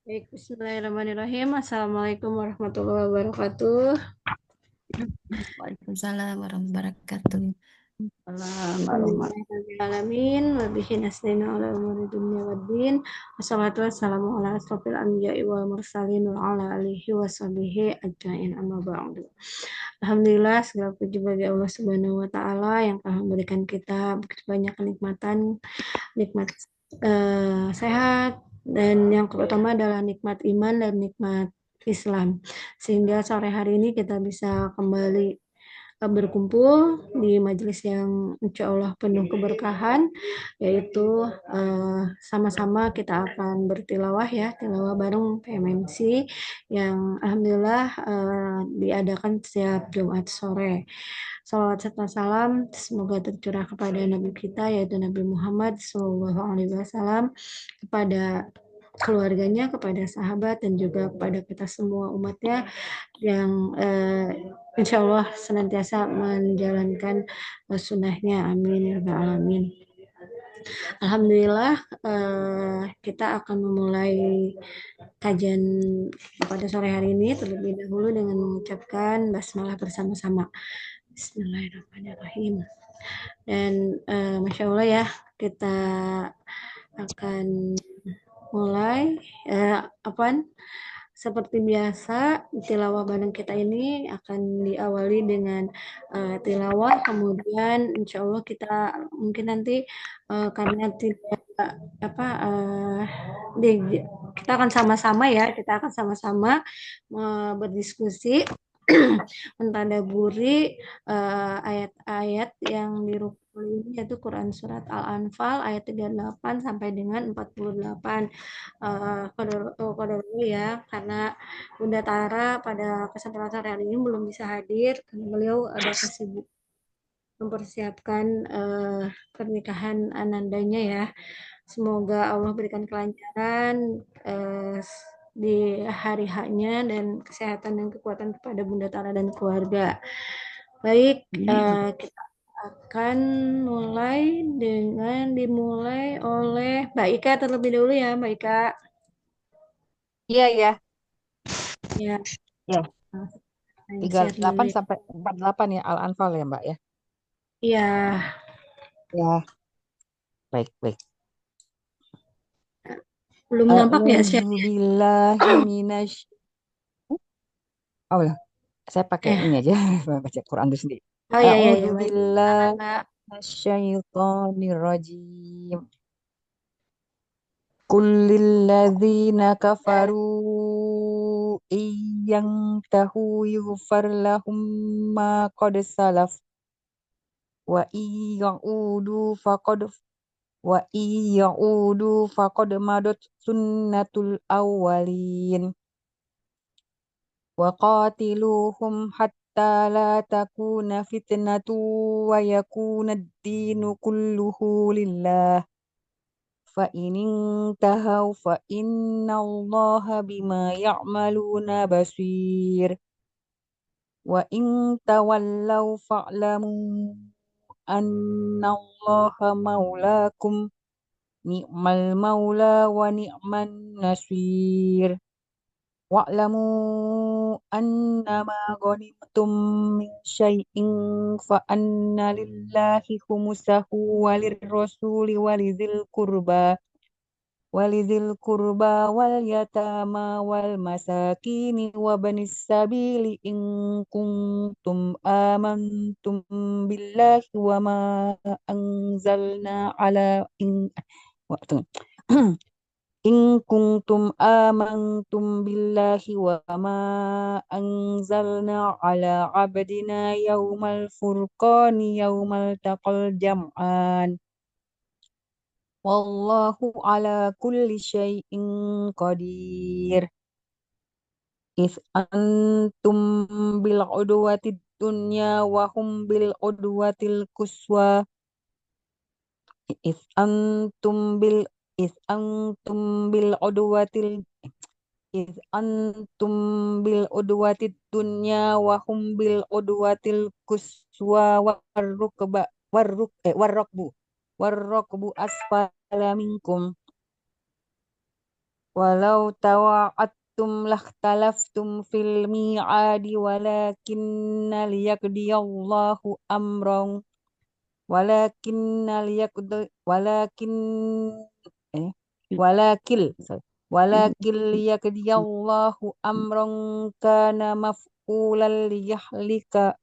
Baik, bismillahirrahmanirrahim. Assalamualaikum warahmatullahi wabarakatuh. Waalaikumsalam warahmatullahi wabarakatuh. Alhamdulillahirrahmanirrahim. Wabihi nasta'inu ala umuri dunya waddin. Wassalatu wassalamu ala asrofil anbiya'i wal mursalin wa ala alihi wa sahbihi ajma'in amma ba'du. Alhamdulillah segala puji bagi Allah Subhanahu wa taala yang telah memberikan kita begitu banyak kenikmatan, nikmat sehat, dan yang terutama adalah nikmat iman dan nikmat Islam. Sehingga sore hari ini kita bisa kembali berkumpul di majelis yang insya Allah penuh keberkahan, yaitu sama-sama kita akan bertilawah ya, tilawah bareng PMMC yang Alhamdulillah diadakan setiap Jumat sore. Salawat serta salam semoga tercurah kepada Nabi kita yaitu Nabi Muhammad SAW, kepada keluarganya, kepada sahabat, dan juga kepada kita semua umatnya yang insya Allah senantiasa menjalankan sunnahnya. Amin ya rabbal alamin. Alhamdulillah kita akan memulai kajian pada sore hari ini terlebih dahulu dengan mengucapkan basmalah bersama-sama. Bismillahirrahmanirrahim. Dan Masya Allah ya, kita akan mulai seperti biasa, tilawah bareng kita ini akan diawali dengan tilawah, kemudian insya Allah kita mungkin nanti karena tidak apa di, kita akan sama-sama ya, kita akan sama-sama berdiskusi mentadaburi ayat-ayat yang dirukun ini, yaitu Quran Surat Al-Anfal ayat 38 sampai dengan 48. Kode dulu ya, karena Bunda Tara pada kesempatan hari ini belum bisa hadir karena beliau ada kesibukan mempersiapkan pernikahan anandanya ya. Semoga Allah berikan kelancaran di hari haknya dan kesehatan dan kekuatan kepada Bunda Tara dan keluarga. Baik, kita akan mulai dengan dimulai oleh Mbak Ika terlebih dahulu ya, Mbak Ika. Iya, iya. Ya, Ya, share dulu 38 ya. sampai 48 ya Al-Anfal ya, Mbak ya. Iya, Ya, baik, baik. belum nampak ya share. A'udzu billahi minasy. Oh, ya. Saya pakai Eh, ini aja, baca Quran dulu sendiri. oh iya iya iya, A'udzu baik. Silakan, billahi Mbak. minasyaitonir rajim. Kullil ladzina kafaru iyyantahu yughfar lahum ma qad salaf wa iyyaudu faqad wa iyyaudu faqad madat sunnatul awwalin wa qatiluhum hatta la takuna fitnatu wa yakuna ad-dinu kulluhu lillah fa in tahaw fa innallaha bima ya'maluna basir wa in tawallaw fa'lamu annallaha maulakum ni'mal maula wa ni'man nasir. Wa'lamu annama ghanimtum min syai'in fa anna lillahi khumusahu walirrasuli walizil kurba wal yatama wal masakini wa banis sabili in kuntum amantum billahi wa ma anzalna ala in waktu in kuntum amantum billahi wa ma anzalna ala abdina yaumal furqani yaumal taqal jam'an wallahu ala kulli syai'in qadir is antum bil udwati dunya wa hum bil udwatil kuswa is antum bil is antum bil udwatil Iz antum bil udwatid dunya wa hum bil udwatil kuswa warrukbu asfala minkum walau tawa'attum lakhtalaftum fil mi'adi walakinna liyaqdi walakin eh walakil sorry, walakin liyaqdiyallahu amran kana maf'ulan liyahlika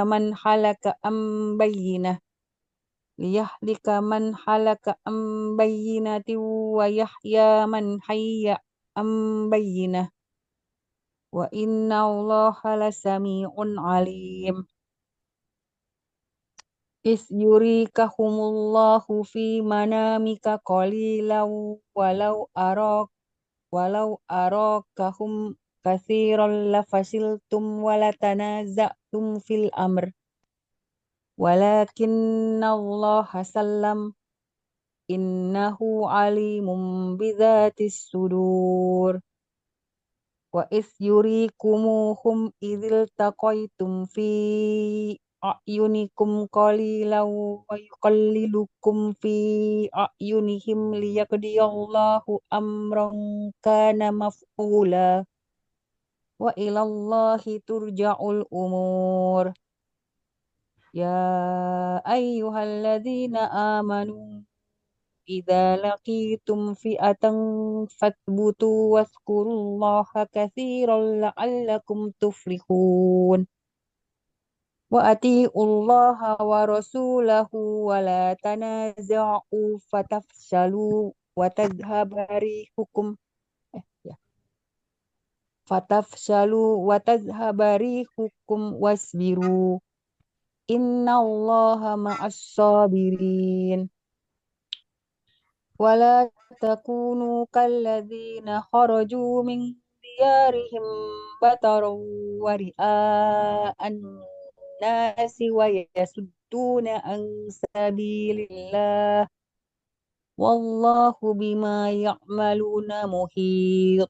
man halaka am bayyinah wa yahya man hayya am bayyinah wa inna allaha lasami'un alim. Is yurikahumullahu fi manamika qalilan walau arakahum katsiran lafasiltum walatanaza'tum fil amr walakinnallaha sallam innahu alimun bizatis sudur. Wa is yurikumuhum idzil taqaitum fi a'yunikum qalilan wa yuqallilukum fi a'yunihim liyaqdiyallahu amran kana maf'ula wa ilallahi turja'ul umur. Ya ayyuhalladzina amanu idza laqitum fi'atan fathbutu wazkurullaha katsiran la'allakum tuflihun. Wa atiullaha wa rasulahu wa la tanaza'u fatafshalu wa tadhhabari hukum ya fatafshalu wa tadhhabari hukum wasbiru innallaha ma'as sabirin. Wala takunu kalladzina kharaju min diyarihim bataran wa ri'a'an nasi wa yasudduna an sabilillah wallahu bima ya'maluna muhit.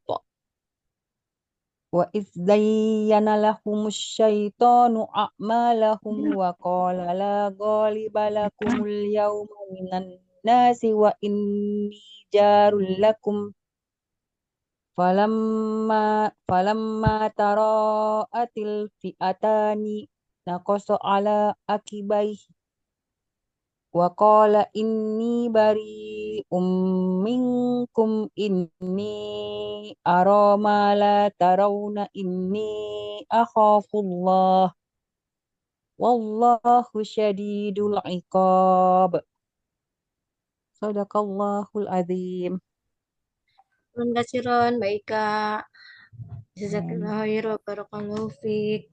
Wa idh zayyana lahumus syaitanu a'malahum wa qala la ghaliba lakumul yawma minan nasi wa inni jarul lakum falamma tara'atil fi'atani naqasa ala akibaihi wa qala inni bari'um minkum inni ara ma la tarawna inni akhafullah wallahu syadidul iqab. Sadaqallahul azim. Terima kasih Ron, baik Kak. Ya. Jazakallahu khairan, barakallahu fiik.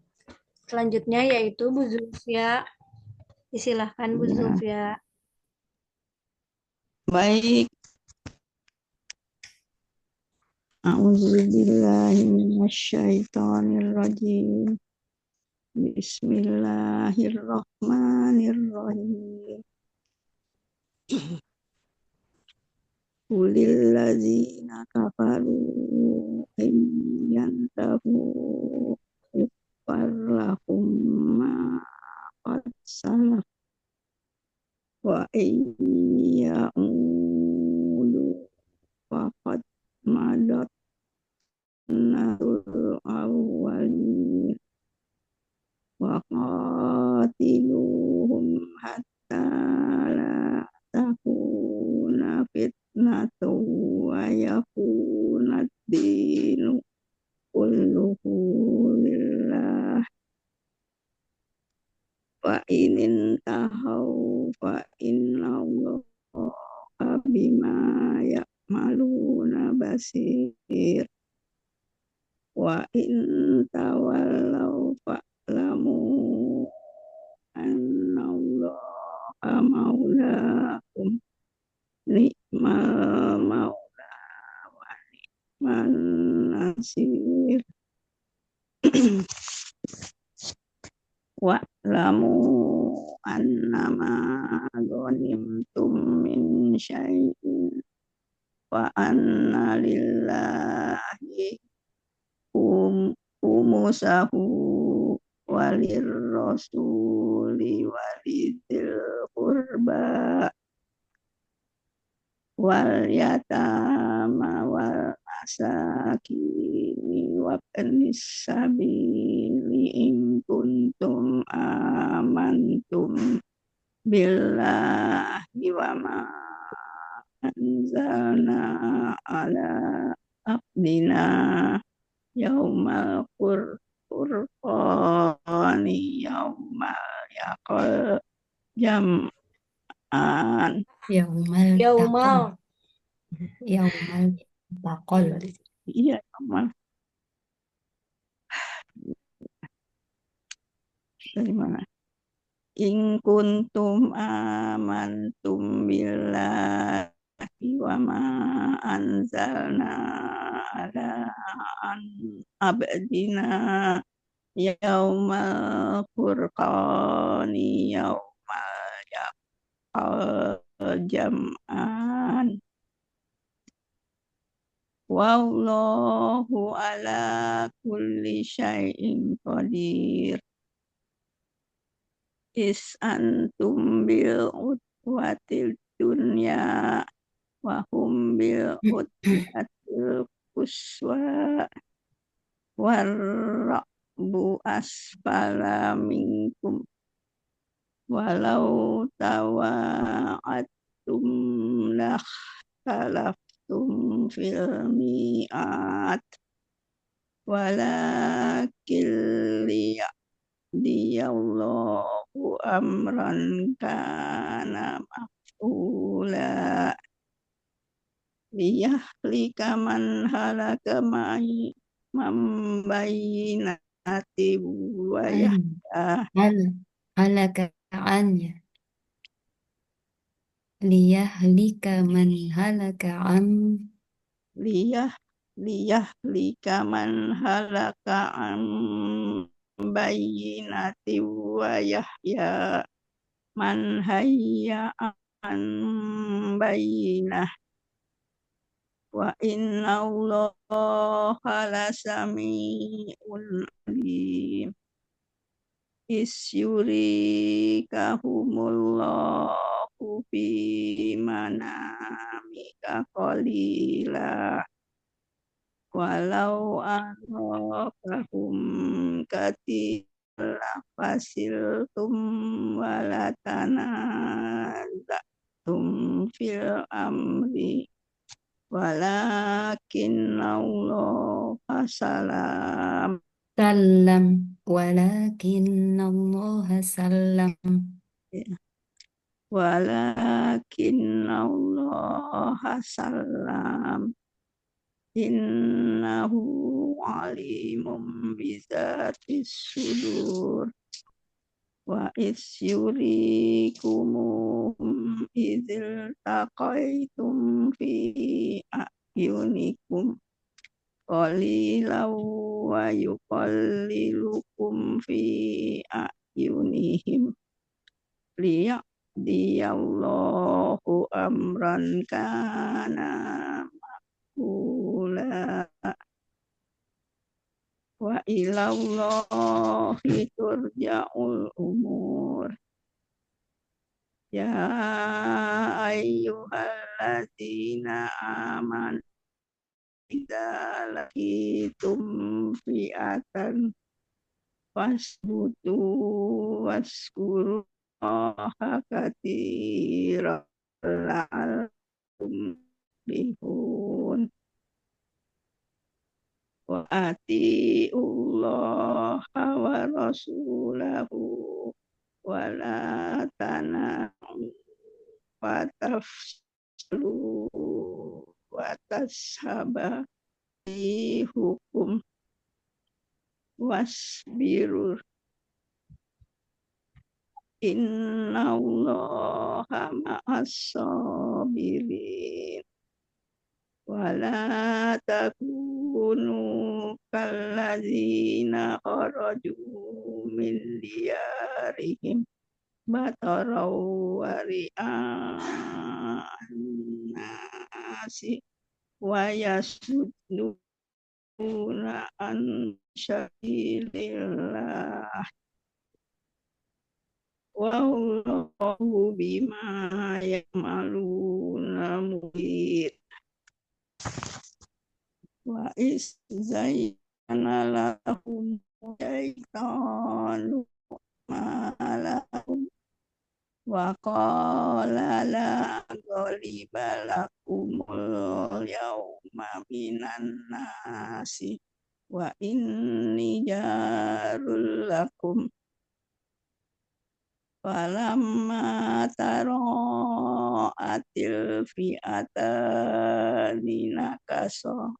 Selanjutnya yaitu Bu Zulfia. Disilahkan Bu Ya. Zulfia. Baik, a'udzubillahi minasyaitonirrajim. Bismillahirrahmanirrahim. Qulil ladzina kafaru in yantahu yughfar lahum ma qad salaf wa in ya'udu faqad madat sunnatul awwalin wa qatiluhum hatta la takuna fitnatu wa yakuna ad-dinu kulluhu lillah wa in tahaw fa inna allaha bima ya'maluna basir wa in tawallaw fa'lamu anna allaha maulakum ni'mal maula wa ni'man nasir wa'lamu annama ghanimtum min syai'in wa anna lillahi umusahu walir rasuli walidil qurba wal yatama yatama wal masakini wa ibnis sabili in kuntum amantum billahi wa ma anzalna ala abdina yaumal furqani yaumal yaqal jam'an Yaumal Yaumal. taqal. Yaumal taqal. iya yaumal dari mana in kuntum amantum billahi wa ma anzalna ala abdina yaumal furqani yaumal yaqal jam'an wallahu ala kulli syai'in qadir is antum bil utwatil dunya wa hum bil utwatil quswa warra'bu asfala minkum walau tawa'atum lakhtalaftum fil mi'at walakin liyaqdiyallahu amran kana maf'ula liyahlika man halaka mambayinati wa yahya Halaka annya. Liyahlika man halaka an. liyahlika man halaka an bayinati wa yahya man hayya an bayinah wa inna allaha lasami'un alim isyurikahumullahu fi manamika qalila walau arakahum katila fasiltum walatanaza'tum fil amri walakin Allah salam Walakin Allah salam. walakin Allah salam innahu alimum bizatis sudur wa isyurikumum idzil taqaitum fi ayunikum qalilaw wa yuqallilukum fi ayunihim liyaqdiyallahu amran kana maqula wa ilallahi turja'ul umur ya ayyuhalladzina amanu idza laqitum fi'atan fasbutu waskurullaha katsiran la'allakum tuflihun wa atiullaha wa rasulahu wa la tana'u wa tafslu wa tashaba hukum wasbiru innallaha ma'as sabirin wala takunu kallazina kharaju min diyarihim bataraw wa ri'an nasi wa yasudduna an sabilillah wallahu bima ya'maluna muhit wa zayyana lahum syaitanu ma lahum wa qala la ghaliba lakumul yawma minan nasi wa inni jarul lakum falamma tara'atil fi'atani nakasa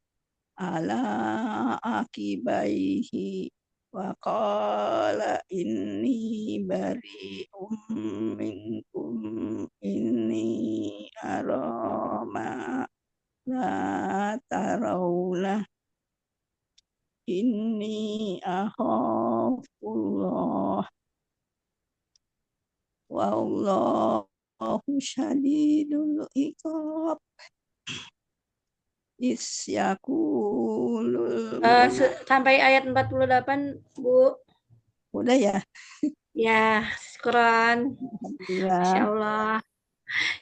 ala akibaihi wa qala inni bari'um minkum inni arama la tarawna inni akhafullah wallahu syadidul iqab isyakulul Sampai ayat 48, Bu. udah ya. Ya, syukron. Masya Allah.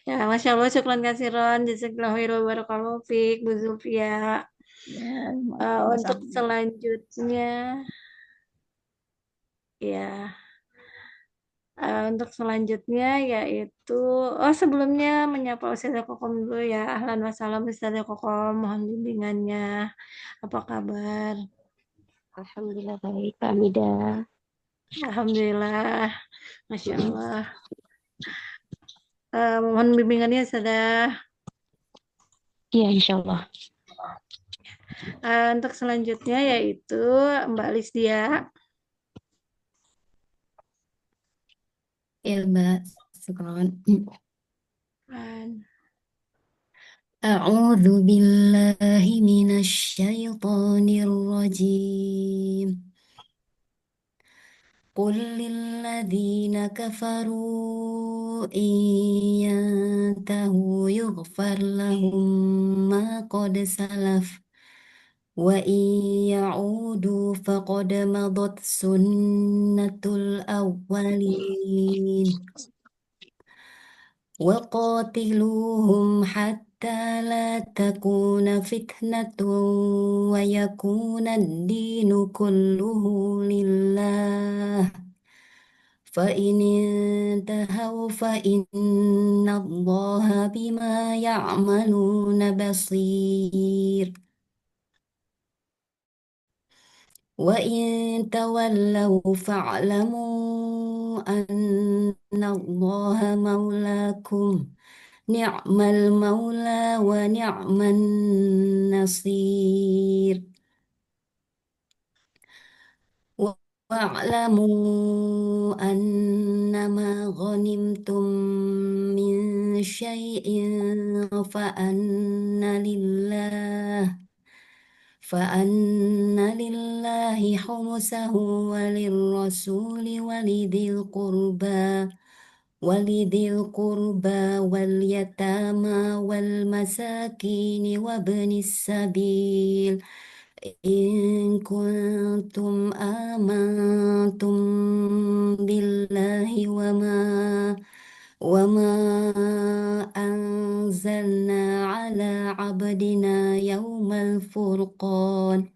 Ya, Masya Allah, syukron kasiron. Jazakallahu khairan barakallahu fiik, Bu Zulfia. Ya, Untuk selanjutnya, ya. Untuk selanjutnya yaitu sebelumnya menyapa Ustazah Kokom dulu ya. Ahlan wa salam Ustazah Kokom, mohon bimbingannya. Apa kabar? Alhamdulillah baik, Kak Mida. Alhamdulillah, Masya Allah. Mohon bimbingannya Ustazah. Iya, insya Allah. Untuk selanjutnya yaitu Mbak Lisdia. Ya, Mbak. Syukron. أعوذ بالله من الشيطان الرجيم قل للذين كفروا إن ينتهوا يغفر لهم ما قد سلف وإن يعودوا فقد مضت سنة الأولين وقاتلوهم حتى لا تكون فتنة ويكون الدين كله لله فإن انتهوا فإن الله بما يعملون بصير وإن تولوا فاعلموا أن الله مولاكم نعم المولى ونعم النصير واعلموا أنما غنمتم من شيء فأن لله خمسه وللرسول ولذي القربى واليتامى والمساكين وابن السبيل إن كنتم آمنتم بالله وما أنزلنا على عبدنا يوم الفرقان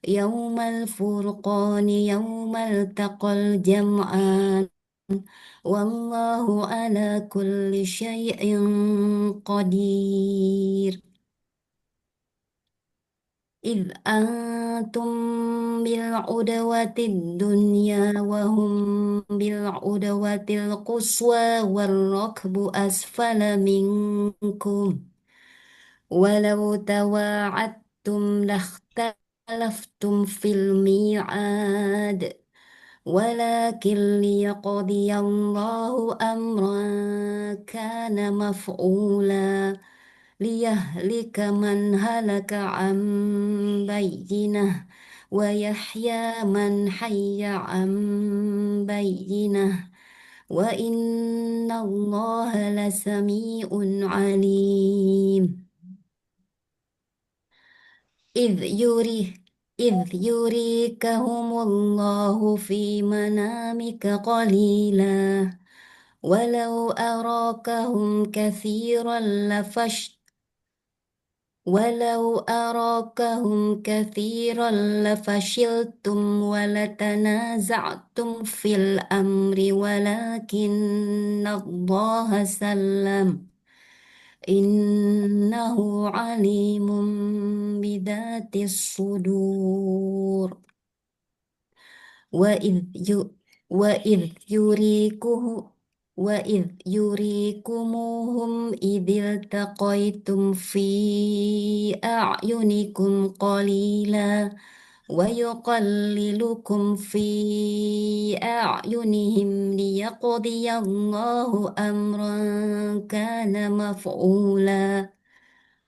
يوم التقى الجمعان والله على كل شيء قدير إذ أنتم بالعدوة الدنيا وهم بالعدوة القصوى والركب أسفل منكم ولو تواعدتم لاختلفتم في الميعاد ولكن ليقضي الله أمرا كان مفعولا ليهلك من هلك عن بينة ويحيى من حي عن بينة وإن الله لسميع عليم إذ يريكهم الله في منامك قليلا ولو أراكهم كثيرا ولو أراكهم كثيرا لفشلتم ولتنازعتم في الأمر ولكن الله سلم إنه عليم بذات الصدور وإذ ي- وإذ يريكه وإذ يريكموهم إذ التقيتم في أعينكم قليلا ويقللكم في أعينهم ليقضي الله أمرا كان مفعولا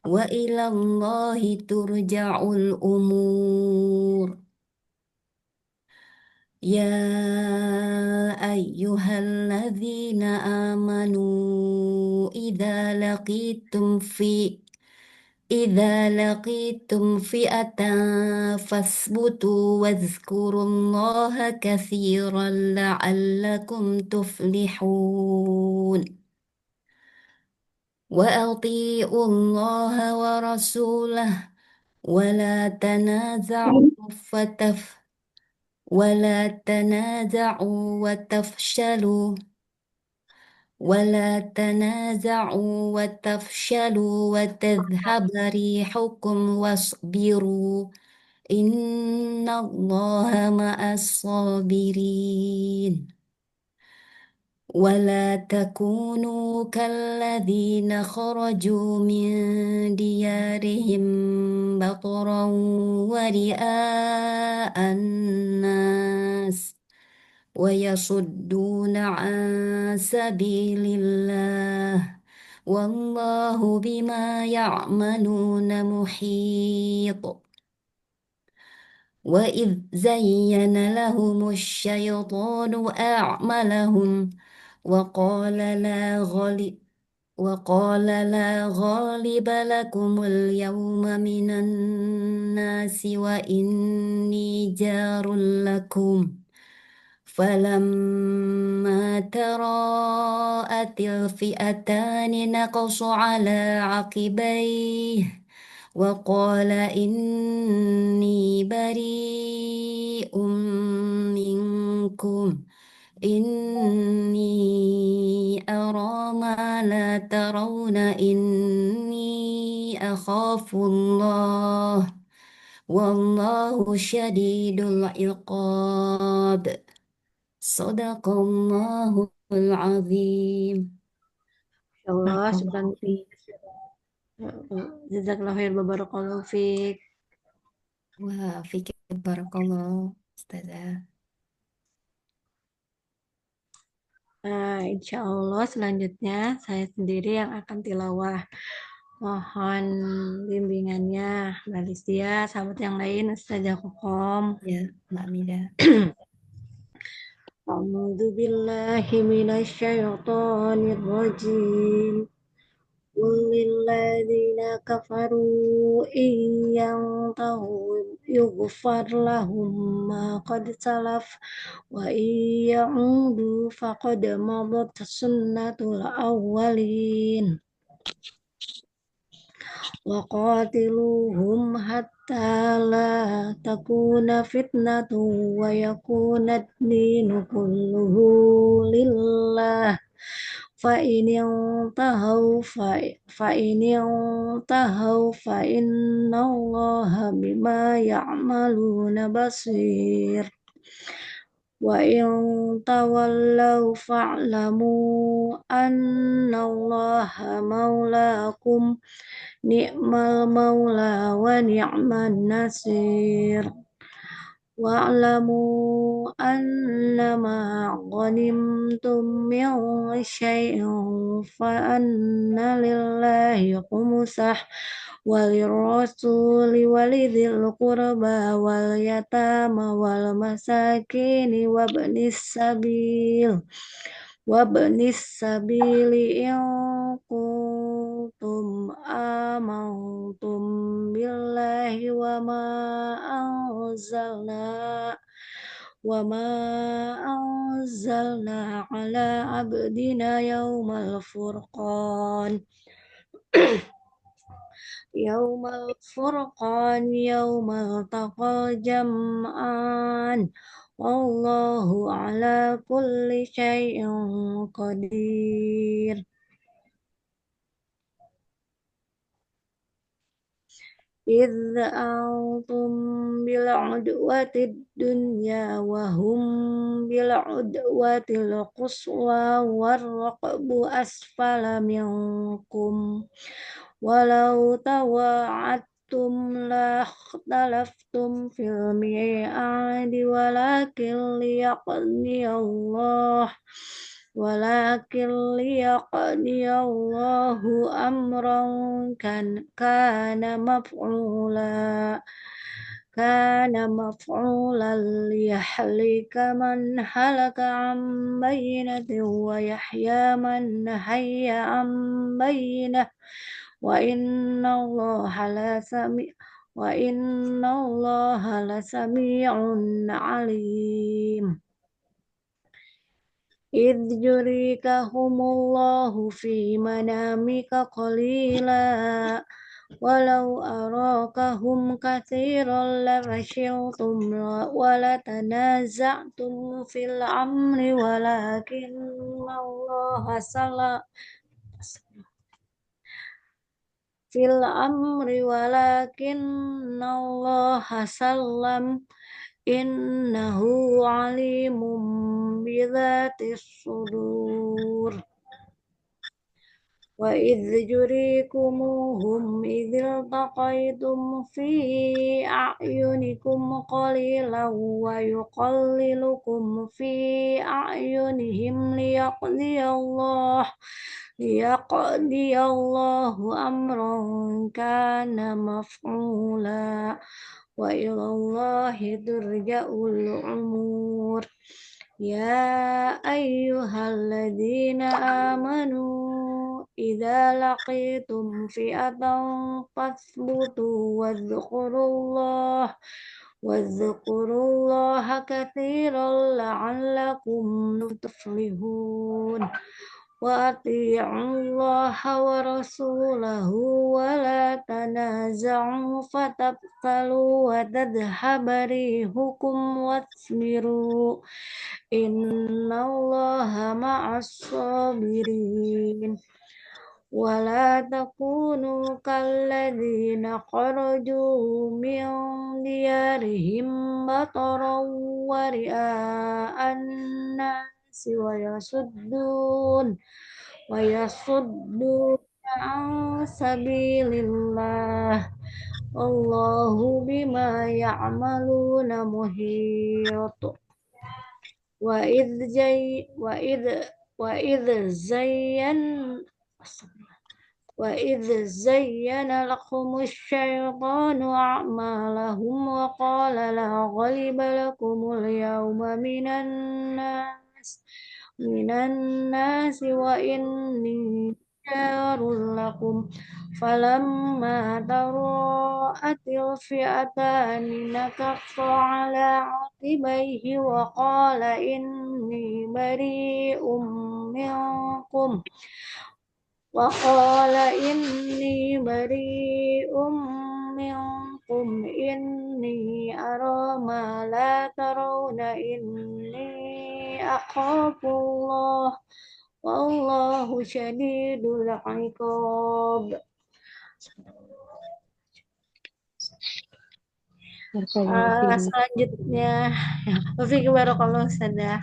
وإلى الله ترجع الأمور يا أيها الذين آمنوا إذا لقيتم فئة فاثبتوا واذكروا الله كثيرا لعلكم تفلحون وأطيعوا الله ورسوله ولا تنازعوا وتفشلوا وتذهب ريحكم واصبروا إن الله مع الصابرين ولا تكونوا كالذين خرجوا من ديارهم بطرا ورئاء الناس ويصدون عن سبيل الله والله بما يعملون محيط وإذ زين لهم الشيطان أعمالهم وقال لا غالب لكم اليوم من الناس وإني جار لكم فلما تراءت الفئتان نقص على عقبيه وقال إني بريء منكم إني أرى ما لا ترون إني أخاف الله والله شديد العقاب صدق الله العظيم Allah Barakallahu subhanahu fiik. jazakallahu khair barakallahu fiik. وفيك بارك الله أستاذة Insya Allah selanjutnya saya sendiri yang akan tilawah. Mohon bimbingannya Mbak Listia, sahabat yang lain, Ustazah Kokom. يا Mbak Mida. A'udzu billahi minasyaitonir rajim. Lilladzina kafaru in yantahu yughfar lahum ma qad salaf wa in ya'udu faqad madat sunnatul awwalin wa qatiluhum hatta la takuna fitnatu wa yakuna ad-dinu kulluhu lillah فإن انتهوا فإن الله بما يعملون بصير وإن تولوا فاعلموا أن الله مولاكم نعم المولى ونعم النصير واعلموا أنما غنمتم من شيء فأن لله خمسه وللرسول ولذي القربى واليتامى والمساكين وابن السبيل إن كنتم آمنتم بالله وما أنزلنا على عبدنا يوم الفرقان yaumal furqan yaumal taqal jam'an wallahu ala kulli syai'in qadir. إذ أنتم بالعدوة الدنيا وهم بالعدوة القصوى والركب أسفل منكم ولو تواعدتم لاختلفتم في الميعاد ولكن ليقضي الله أمرا كان مفعولا ليهلك من هلك عن بينة ويحيى من حي عن بينة وإن الله لسميع عليم. إذ يريكهم الله في منامك قليلا ولو أراكهم كثيرا لفشلتم ولتنازعتم في الأمر ولكن الله سلم إنه عليم بذات الصدور. وإذ يريكموهم إذ التقيتم في أعينكم قليلا ويقللكم في أعينهم ليقضي الله أمرا كان مفعولا وإلى الله ترجع الأمور. يا أيها الذين آمنوا إذا لقيتم فئة فاثبتوا واذكروا الله كثيرا لعلكم تفلحون. وأطيعوا الله ورسوله ولا تنازعوا فتبطلوا وتذهب ريحكم واصبروا إن الله مع الصابرين. ولا تكونوا كالذين خرجوا من ديارهم بطرا ورئاء الناس ويصدون عن سبيل الله والله بما يعملون محيط. وإذ زين لكم الشيطان أعمالهم وقال لا غالب لكم اليوم من الناس وإني جار لكم فلما تراءت الفئتان نكص على عقبيه وقال إني بريء منكم إني أرى ما لا ترون إني أخاف الله والله شديد العقاب. Selanjutnya, barakallahu Ustazah.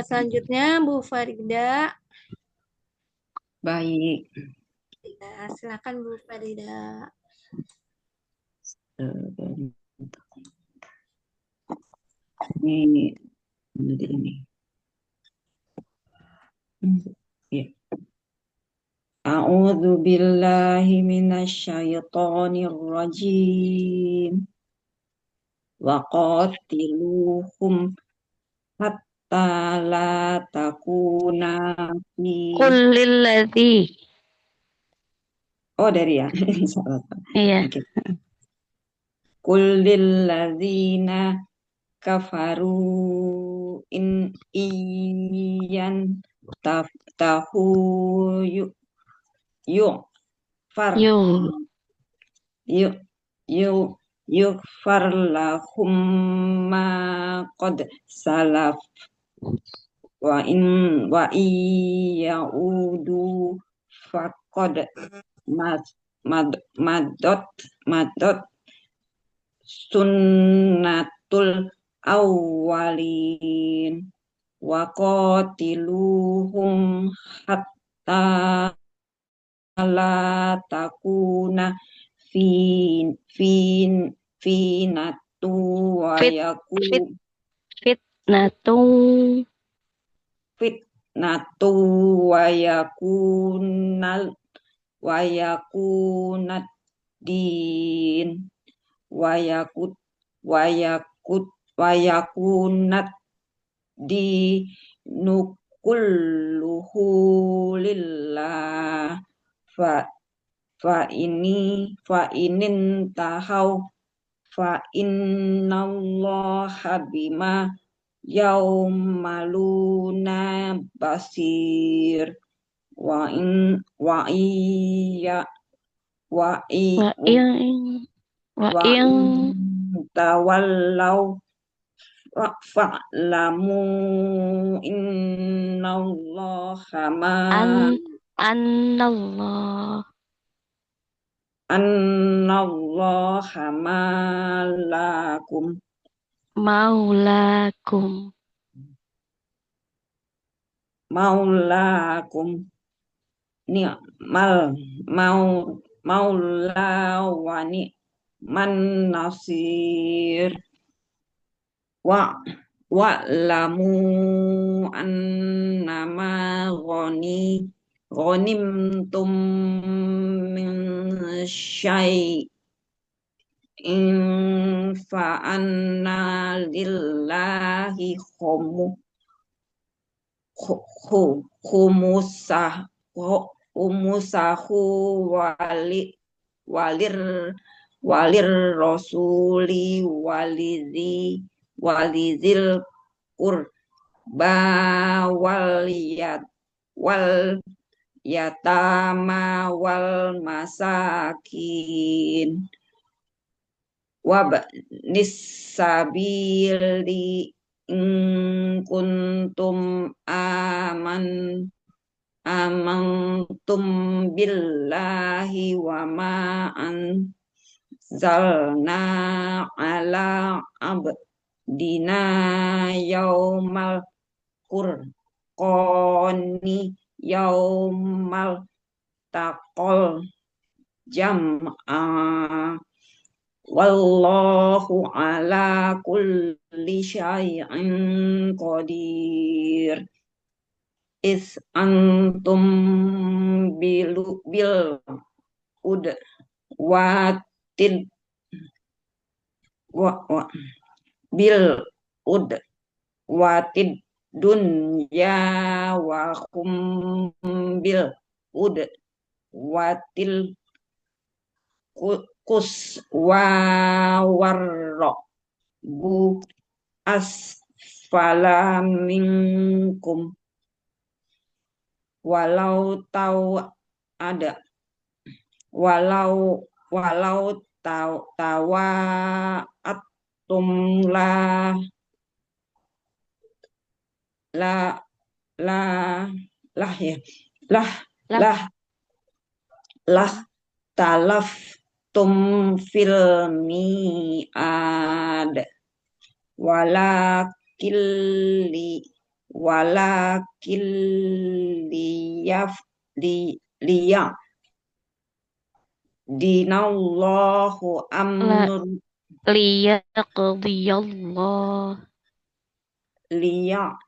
Selanjutnya Bu Farida. Baik. Ya, silakan Bu Farida. Ini. Ya. A'udzu billahi minasyaitonir rajim. Wa qatiluhum hatta la takuna fi. Qul lilladzi. Oh, dari ya. Iya. Oke. Qul lilladzina kafaru in iyan tahu far Yung yuk yuk yukfar lahum ma qad salaf wa iyaudu faqad mad mad madot madot sunnatul awwalin wa qatiluhum hatta la takuna fin fin finatu wa fit yakun fitnatung fitnatu wa yakunat din wa yakut wa yakunat di nukulluhu lillah fa inin tahau fa innallaha bima yaumaluna basir wa iya wa i wa ing wa wa ing tawallau fa'lamu innallaha an anallah annallaha malakum maulakum ni'mal maula wa ni'man nasir wa'lamu annama ghanimtum min syai'in fa'anna lillahi khumusahu walir rasuli walizil qurba wal yatama wal masakin wabnis sabili in kuntum amantum billahi wa ma anzalna ala abdina yaumal furqani yaumal taqal jam'a wallahu ala kulli syai'in qadir is antum bil ud watil bil ud watid dunya wa hum bil ud watil kus warro bu asfala minkum walau tawa'atum lah ya lah talaf tum fil mi'ad liya dinallahu amr liyaqdiyallah liya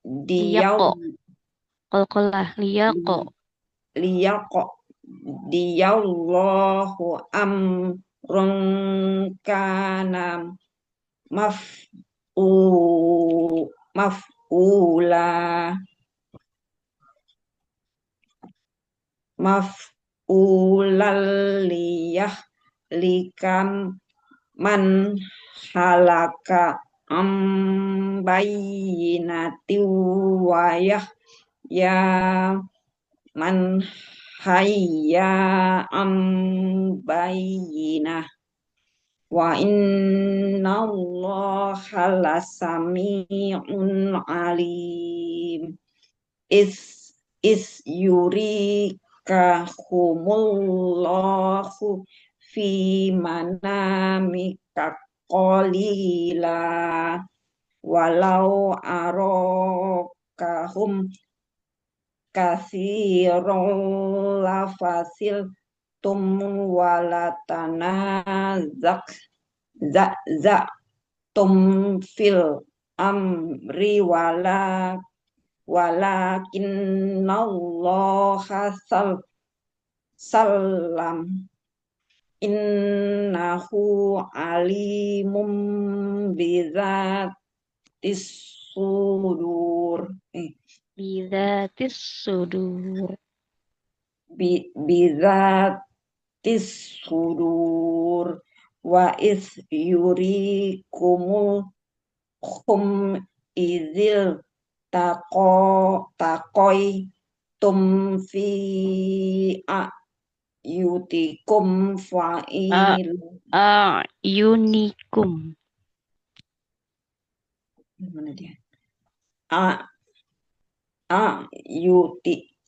diyau liyaqo qalqalah liyaqo liyaqo diyallahu amrun kana maf'ula liyah likam man halaka bayyinati wayah ya man hayya bayyinah wa innallaha lasami'un alim is yurika humullahu fi manamika qalila walau arokahum katsiran lafasil tum walatanazak tum fil amri walakinnallaha salam innahu alimum bizatis sudur Bidatis sudur. bizatis sudur wa is yurikumul hum izil takoi tum fi yutikum fa'il Ayunikum. mana dia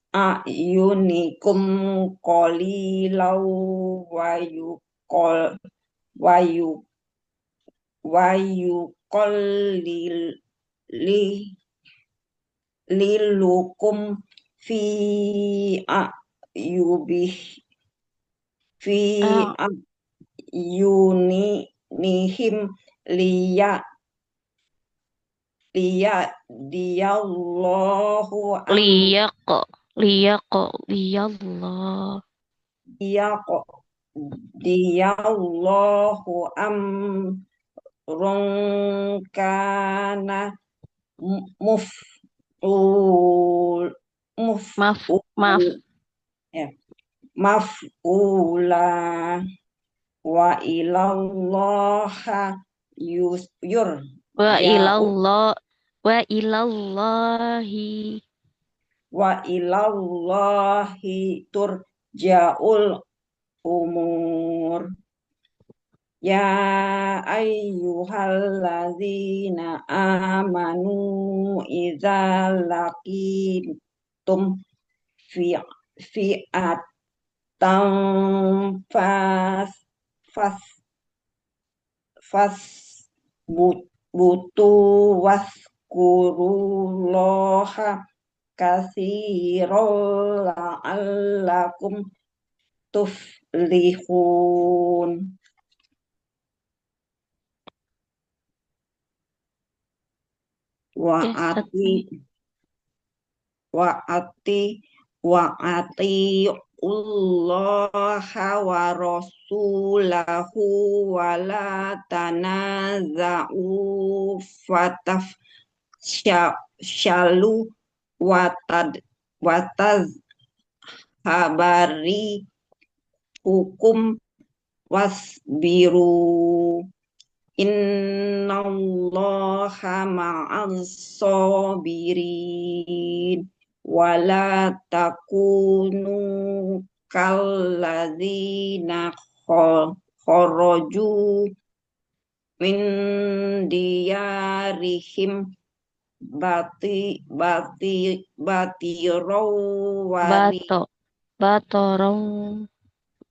ayunikum qalilau lilukum fi ayubih fi ayunihim diyallahu Liyallah. diyallahu amrun kana maf'ula wa ilallaha Wa ilallahi. turja'ul umur ya ayyuhalladzina amanu idza laqitum fi'atan butu waskurullaha katsiran la'allakum tuflihun. Wa atiullaha wa rasulahu wa la tanaza'u fatafshalu watazhabari hukum wasbiru innallaha ma'as sabirin wala takunu kalladzina kharaju min diyarihim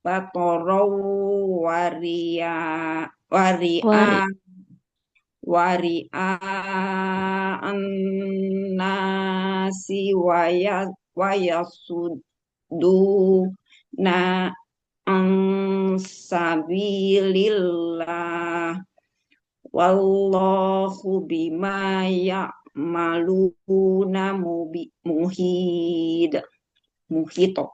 batorau annasi wayasuduna ansabilillah wallahu bima ya'maluna muhito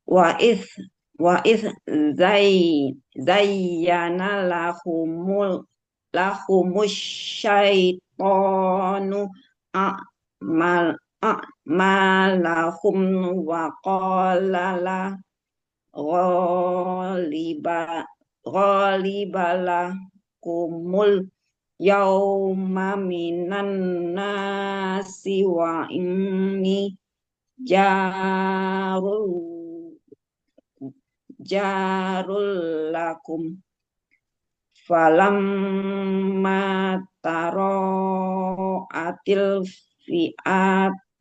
wa is zayyana lahumus syaitanu a'malahum wa qala la ghalibala kumul yauma minan nasi wa inni jarul jarul lakum falamma taro atil fi'atani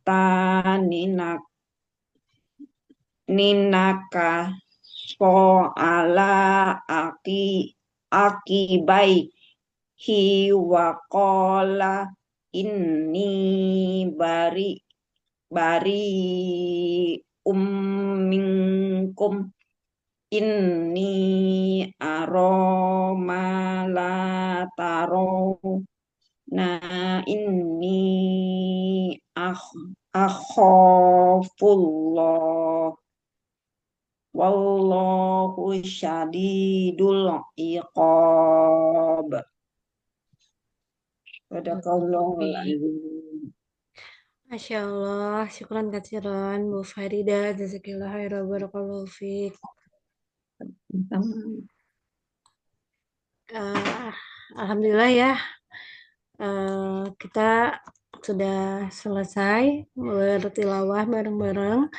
ninaka so ala akibai hi wa qala inni bari minkum inni aroma la taro na inni akhafullah wallahu syadidul iqab. Sadaqallahul azim. Masya Allah, syukran katsiran Bu Farida, jazakillah khairan, barakallahu fiik. Alhamdulillah ya, kita sudah selesai bertilawah bareng-bareng.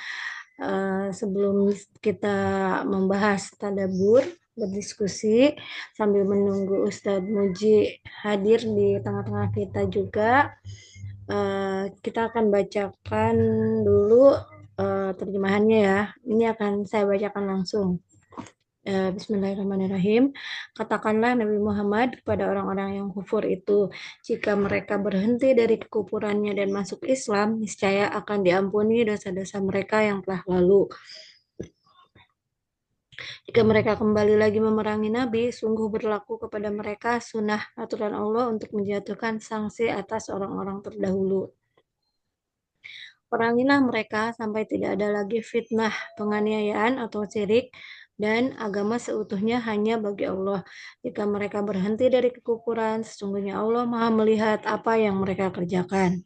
Sebelum kita membahas tadabbur, berdiskusi sambil menunggu Ustadz Muji hadir di tengah-tengah kita juga, kita akan bacakan dulu terjemahannya ya. Ini akan saya bacakan langsung. Bismillahirrahmanirrahim. Katakanlah Nabi Muhammad kepada orang-orang yang kufur itu, jika mereka berhenti dari kekufurannya dan masuk Islam, niscaya akan diampuni dosa-dosa mereka yang telah lalu. Jika mereka kembali lagi memerangi Nabi, sungguh berlaku kepada mereka sunnah aturan Allah untuk menjatuhkan sanksi atas orang-orang terdahulu. Perangilah mereka sampai tidak ada lagi fitnah, penganiayaan atau syirik, dan agama seutuhnya hanya bagi Allah. Jika mereka berhenti dari kekufuran, sesungguhnya Allah Maha melihat apa yang mereka kerjakan.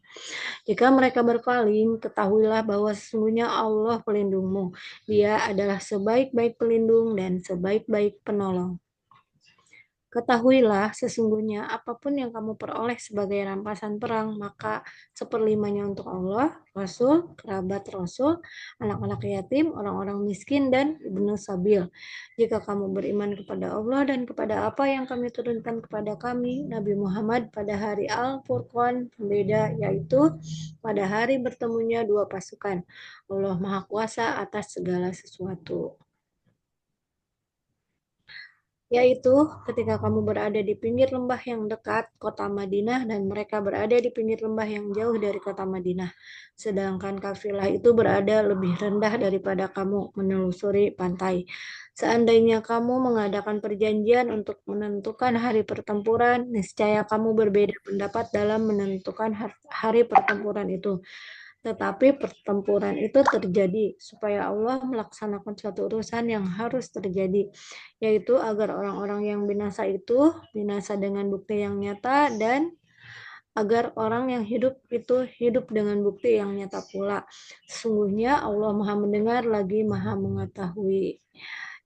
Jika mereka berpaling, ketahuilah bahwa sesungguhnya Allah pelindungmu. Dia adalah sebaik-baik pelindung dan sebaik-baik penolong. Ketahuilah sesungguhnya apapun yang kamu peroleh sebagai rampasan perang, maka seperlimanya untuk Allah, Rasul, kerabat Rasul, anak-anak yatim, orang-orang miskin, dan ibnu sabil. Jika kamu beriman kepada Allah dan kepada apa yang kami turunkan kepada kami, Nabi Muhammad, pada hari Al-Furqan, pembeda, yaitu pada hari bertemunya dua pasukan. Allah Maha Kuasa atas segala sesuatu. Yaitu ketika kamu berada di pinggir lembah yang dekat kota Madinah dan mereka berada di pinggir lembah yang jauh dari kota Madinah. Sedangkan kafilah itu berada lebih rendah daripada kamu menelusuri pantai. Seandainya kamu mengadakan perjanjian untuk menentukan hari pertempuran, niscaya kamu berbeda pendapat dalam menentukan hari pertempuran itu. Tetapi pertempuran itu terjadi supaya Allah melaksanakan suatu urusan yang harus terjadi, yaitu agar orang-orang yang binasa itu binasa dengan bukti yang nyata dan agar orang yang hidup itu hidup dengan bukti yang nyata pula. Sesungguhnya Allah Maha mendengar lagi Maha mengetahui.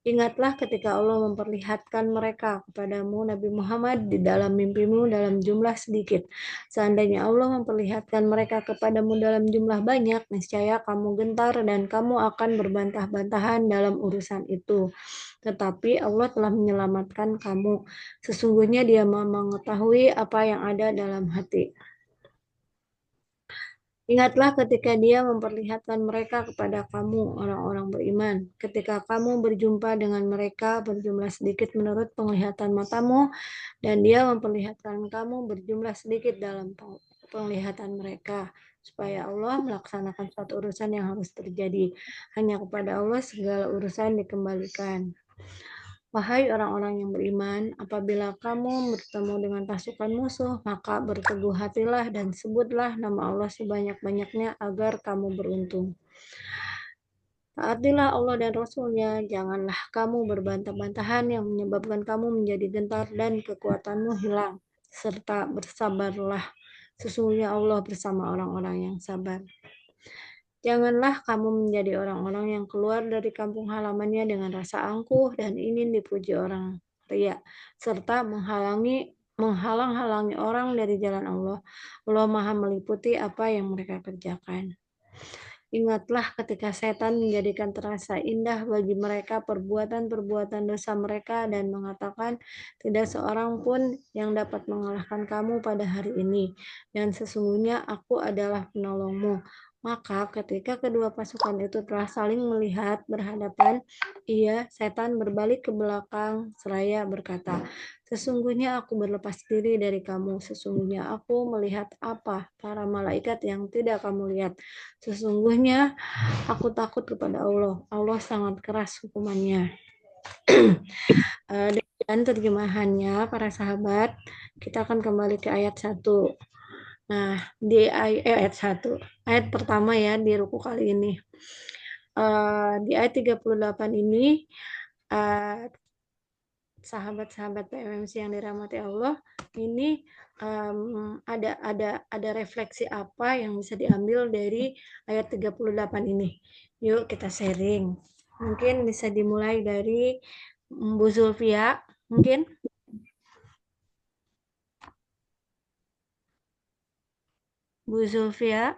Ingatlah ketika Allah memperlihatkan mereka kepadamu Nabi Muhammad di dalam mimpimu dalam jumlah sedikit. Seandainya Allah memperlihatkan mereka kepadamu dalam jumlah banyak, niscaya kamu gentar dan kamu akan berbantah-bantahan dalam urusan itu. Tetapi Allah telah menyelamatkan kamu. Sesungguhnya Dia mengetahui apa yang ada dalam hati. Ingatlah ketika Dia memperlihatkan mereka kepada kamu, orang-orang beriman. Ketika kamu berjumpa dengan mereka berjumlah sedikit menurut penglihatan matamu, dan Dia memperlihatkan kamu berjumlah sedikit dalam penglihatan mereka, supaya Allah melaksanakan suatu urusan yang harus terjadi. Hanya kepada Allah segala urusan dikembalikan. Wahai orang-orang yang beriman, apabila kamu bertemu dengan pasukan musuh, maka berteguh hatilah dan sebutlah nama Allah sebanyak-banyaknya agar kamu beruntung. Taatilah Allah dan Rasul-Nya, janganlah kamu berbantah-bantahan yang menyebabkan kamu menjadi gentar dan kekuatanmu hilang, serta bersabarlah. Sesungguhnya Allah bersama orang-orang yang sabar. Janganlah kamu menjadi orang-orang yang keluar dari kampung halamannya dengan rasa angkuh dan ingin dipuji orang ria, serta menghalangi menghalang-halangi orang dari jalan Allah. Allah Maha meliputi apa yang mereka kerjakan. Ingatlah ketika setan menjadikan terasa indah bagi mereka perbuatan-perbuatan dosa mereka dan mengatakan, tidak seorang pun yang dapat mengalahkan kamu pada hari ini, dan sesungguhnya aku adalah penolongmu. Maka ketika kedua pasukan itu telah saling melihat berhadapan, setan berbalik ke belakang seraya berkata, sesungguhnya aku berlepas diri dari kamu, sesungguhnya aku melihat apa para malaikat yang tidak kamu lihat. Sesungguhnya aku takut kepada Allah. Allah sangat keras hukumannya. Dan terjemahannya para sahabat, kita akan kembali ke ayat 1. Nah, di ayat 1, ayat pertama ya di ruku kali ini. Di ayat 38 ini sahabat-sahabat PMMC yang dirahmati Allah, ini ada refleksi apa yang bisa diambil dari ayat 38 ini. Yuk kita sharing. Mungkin bisa dimulai dari Bu Zulfia, mungkin. Bu Zulfia.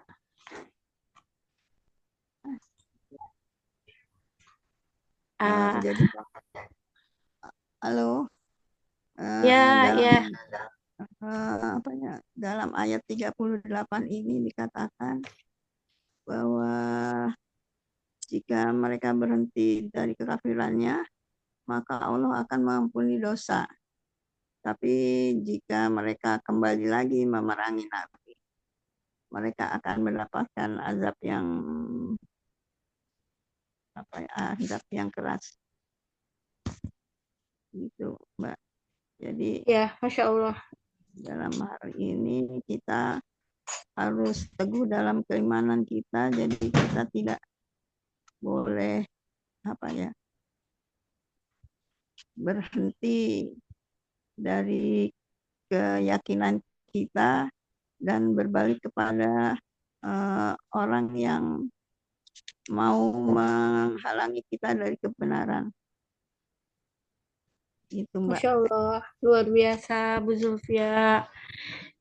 Jadi halo, Ya, dalam ayat 38 ini dikatakan bahwa jika mereka berhenti dari kekafirannya, maka Allah akan mengampuni dosa. Tapi jika mereka kembali lagi memerangi Nabi, mereka akan mendapatkan azab yang keras. Gitu, Mbak. Jadi ya, Masya Allah. dalam hari ini kita harus teguh dalam keimanan kita. Jadi kita tidak boleh berhenti dari keyakinan kita dan berbalik kepada orang yang mau menghalangi kita dari kebenaran. Itu, Mbak. Masya Allah, luar biasa Bu Zulfia.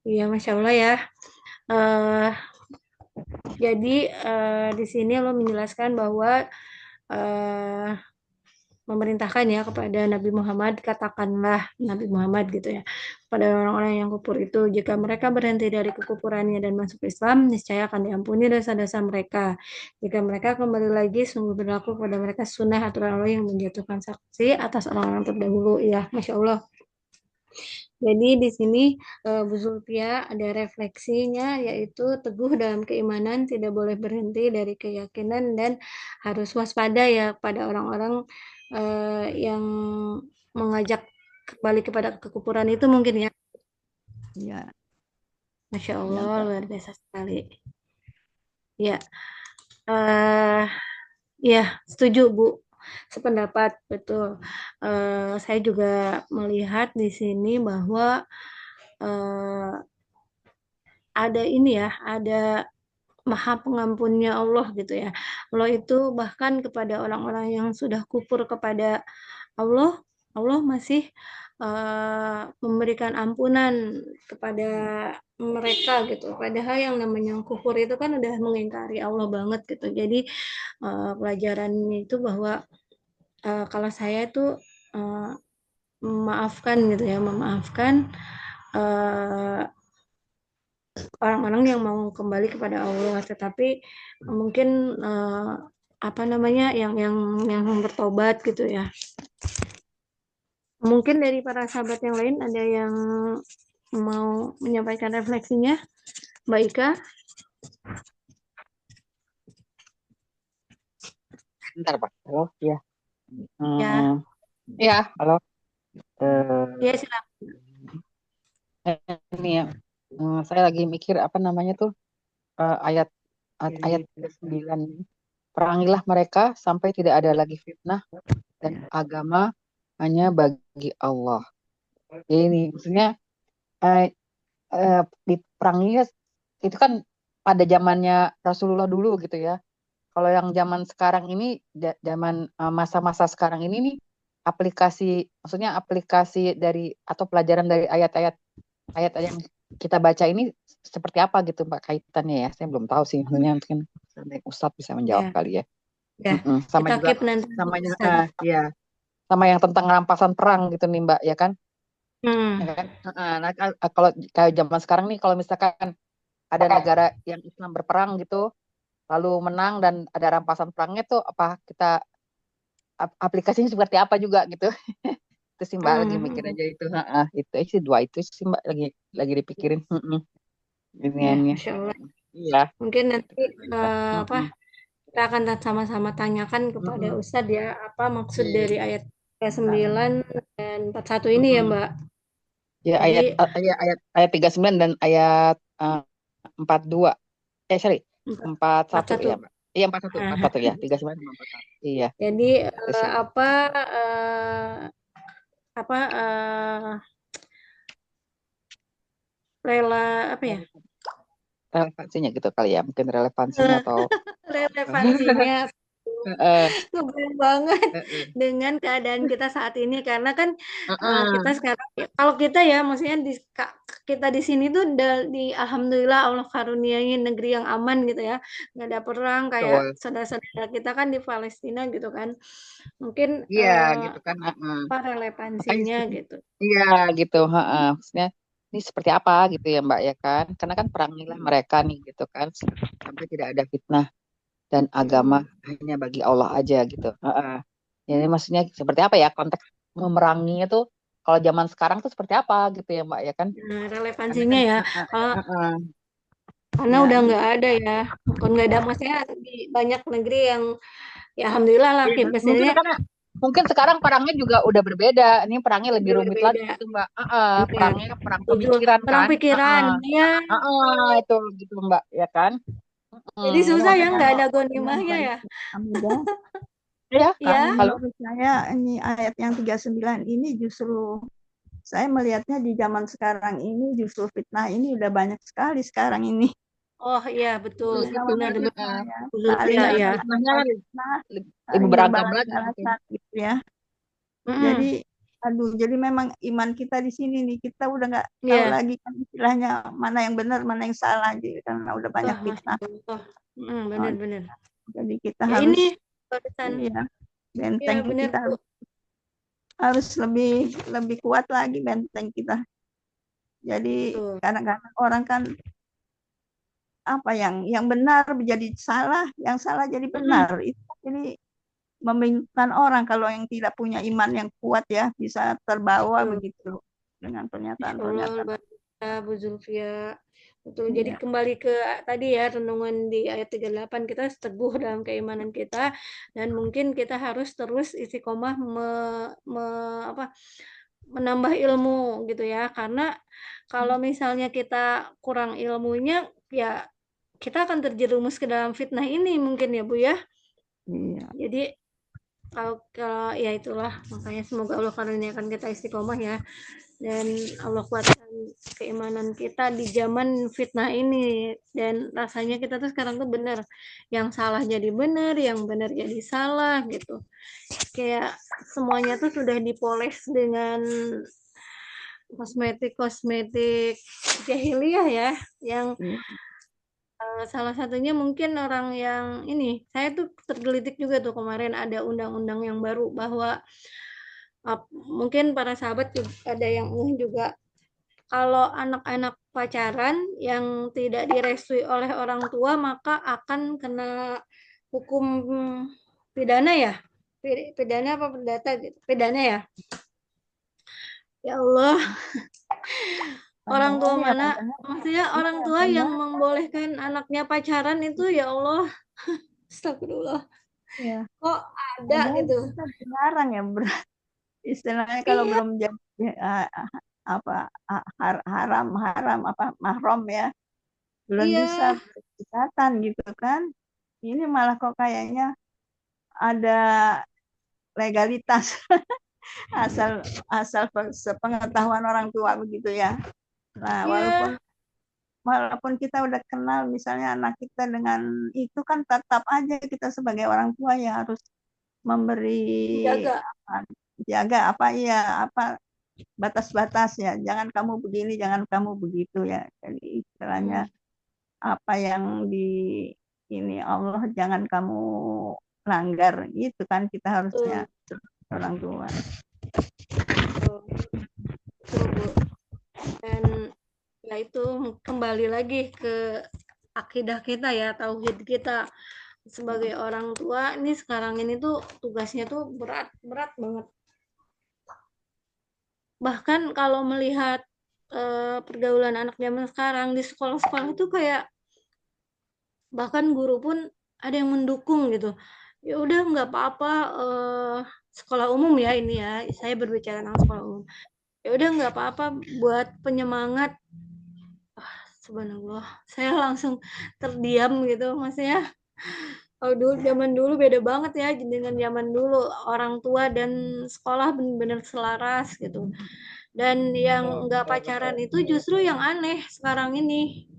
Iya, Masya Allah ya. Jadi di sini Allah menjelaskan bahwa memerintahkan ya kepada Nabi Muhammad, katakanlah Nabi Muhammad gitu ya, pada orang-orang yang kufur itu, jika mereka berhenti dari kekufurannya dan masuk Islam, niscaya akan diampuni dosa-dosa mereka. Jika mereka kembali lagi, sungguh berlaku pada mereka sunnah aturan Allah yang menjatuhkan saksi atas orang-orang terdahulu. Ya, Masya Allah. Jadi di sini Bu Zulfia ada refleksinya, yaitu teguh dalam keimanan, tidak boleh berhenti dari keyakinan dan harus waspada ya pada orang-orang yang mengajak kembali kepada kekufuran itu mungkin ya. Ya. Masya Allah, Ya, luar biasa sekali. Ya, ya setuju Bu, sependapat betul. Saya juga melihat di sini bahwa ada ini ya, ada Maha Pengampunnya Allah gitu ya. Allah itu bahkan kepada orang-orang yang sudah kufur kepada Allah, Allah masih memberikan ampunan kepada mereka gitu. Padahal yang namanya kufur itu kan udah mengingkari Allah banget gitu. Jadi pelajarannya itu bahwa kalau saya itu memaafkan gitu ya, memaafkan orang-orang yang mau kembali kepada Allah, tetapi mungkin yang bertobat gitu ya. Mungkin dari para sahabat yang lain ada yang mau menyampaikan refleksinya, Mbak Ika. Bentar, Pak. Halo, ya. Ya. Ya, halo. Ya, silakan. Ini ya, saya lagi mikir apa namanya tuh ayat 9. Perangilah mereka sampai tidak ada lagi fitnah dan agama hanya bagi Allah. Ini maksudnya diperanginya itu kan pada zamannya Rasulullah dulu gitu ya. Kalau yang zaman sekarang ini, zaman masa-masa sekarang ini nih, maksudnya aplikasi dari atau pelajaran dari ayat-ayat ayat yang kita baca ini seperti apa gitu Mbak kaitannya ya? Saya belum tahu sih, maksudnya mungkin Ustadz bisa menjawab Ya, kali ya. ya. Sama Kita juga keep nanti sama yang Ustaz. ya, sama yang tentang rampasan perang gitu nih Mbak, ya kan? Hmm. Ya kan? Nah, kalau kayak zaman sekarang nih, kalau misalkan ada negara yang Islam berperang gitu, lalu menang dan ada rampasan perangnya tuh apa kita aplikasinya seperti apa juga gitu. Itu sih Mbak lagi mikir Hmm. aja itu. Itu sih dua itu sih Mbak lagi dipikirin. Ya, Iniannya. Masya Allah. Iya. Mungkin nanti apa Mm-mm. kita akan sama-sama tanyakan kepada Mm-mm. Ustadz ya apa maksud Iya. dari ayat 9 dan 41 ini ya Mm-mm. Mbak. Ya ayat Jadi ayat ayat ayat 39 dan ayat 42. Sorry. 41 41. ya Mbak. Iya 41, Nah, 41 ya. 39 sama 41. Iya, jadi itu sih. apa rela apa ya Relevansinya gitu kali ya. Mungkin relevansinya atau relevansinya Heeh, ngebayang banget heeh, dengan keadaan kita saat ini karena kan heeh. kita sekarang kalau kita ya maksudnya kita di sini tuh di alhamdulillah Allah karuniai negeri yang aman gitu ya nggak ada perang kayak Betul. saudara-saudara kita kan di Palestina gitu kan mungkin Iya gitu kan. Heeh. apa Makanya relevansinya gitu. iya gitu, heeh. Maksudnya ini seperti apa gitu ya Mbak ya kan? Karena kan perangilah mereka nih gitu kan, sampai tidak ada fitnah dan agama Mm-mm. hanya bagi Allah aja gitu. Heeh. Jadi maksudnya seperti apa ya konteks memeranginya tuh kalau zaman sekarang tuh seperti apa gitu ya Mbak ya kan? Nah, Karena relevansinya kan ya heeh, kalau heeh. karena Ya udah gitu. nggak ada ya bukan nggak ada maksudnya di banyak negeri yang ya alhamdulillah lah Iya, mungkin presidennya karena mungkin sekarang perangnya juga udah berbeda. Ini perangnya lebih udah rumit lagi berbeda. gitu Mbak. Heeh, Iya, perangnya perang setuju. pemikiran Perang kan? pikiran, Heeh. ya. Itu gitu Mbak ya kan? Jadi Ini susah ya makanya nggak ada dengan gonimahnya ya. kondisi Amidah, ya Kak, Ya, halo. menurut saya ini ayat yang 39 ini justru saya melihatnya di zaman sekarang ini justru fitnah ini udah banyak sekali sekarang ini. oh iya betul, Fitnah benar fitnah benar. ya, Ya, saling ya. Fitnahnya fitnah, lebih saling beragam lagi gitu. berbalas-balasan gitu ya. Mm-mm. Jadi aduh, jadi memang iman kita di sini nih kita udah nggak tahu Iya. lagi kan istilahnya mana yang benar mana yang salah gitu karena udah banyak Wah, Masya fitnah. Allah. Oh, Benar-benar. jadi kita Ya harus ini barusan. ya Ya benteng benar kita Bu. harus lebih lebih kuat lagi benteng kita. Jadi Betul. kadang-kadang orang kan apa yang benar menjadi salah, yang salah jadi Mm-mm. benar. Itu jadi membingungkan orang kalau yang tidak punya iman yang kuat ya bisa terbawa Betul. begitu dengan Masya Allah, pernyataan-pernyataan. luar biasa, Bu Zulfia. Betul. Jadi Ya, kembali ke tadi ya renungan di ayat 38 kita teguh dalam keimanan kita dan mungkin kita harus terus istiqomah apa, menambah ilmu gitu ya. Karena kalau misalnya kita kurang ilmunya ya kita akan terjerumus ke dalam fitnah ini mungkin ya Bu ya. iya. Jadi kalau ya itulah makanya semoga Allah karuniakan kita istiqomah ya dan Allah kuatkan keimanan kita di zaman fitnah ini dan rasanya kita tuh sekarang tuh benar yang salah jadi benar yang benar jadi salah gitu kayak semuanya tuh sudah dipoles dengan kosmetik jahiliyah ya yang Iya. salah satunya mungkin orang yang ini saya tuh tergelitik juga tuh kemarin ada undang-undang yang baru bahwa mungkin para sahabat ada yang juga kalau anak-anak pacaran yang tidak direstui oleh orang tua maka akan kena hukum pidana ya pidana apa perdata gitu pidana ya ya Allah orang tua Padahal ya mana maksudnya orang iya, tua yang padahal membolehkan anaknya pacaran itu ya Allah astagfirullah ya, kok ada padahal gitu kita dilarang ya istilahnya kalau iya belum jadi apa haram haram apa mahram ya belum bisa iya berdekatan gitu kan. Ini malah kok kayaknya ada legalitas asal asal sepengetahuan orang tua begitu ya. Nah, walaupun iya walaupun kita udah kenal misalnya anak kita dengan itu kan tetap aja kita sebagai orang tua ya harus memberi jaga apa, jaga apa iya apa batas-batas ya. Jangan kamu begini, jangan kamu begitu ya. Jadi istilahnya apa yang di ini Allah jangan kamu langgar gitu kan kita harusnya orang tua. Betul, betul, Bu. Dan ya itu kembali lagi ke akidah kita ya, tauhid kita sebagai orang tua. Ini sekarang ini tuh tugasnya tuh berat banget. Bahkan kalau melihat pergaulan anak zaman sekarang di sekolah-sekolah itu kayak bahkan guru pun ada yang mendukung gitu. Ya udah nggak apa-apa, sekolah umum ya ini ya, saya berbicara tentang sekolah umum. Ya udah nggak apa-apa buat penyemangat. Subhanallah, saya langsung terdiam gitu, maksudnya. Oh, zaman dulu beda banget ya dengan zaman dulu, orang tua dan sekolah benar-benar selaras gitu. Dan yang nggak pacaran itu justru yang aneh sekarang ini.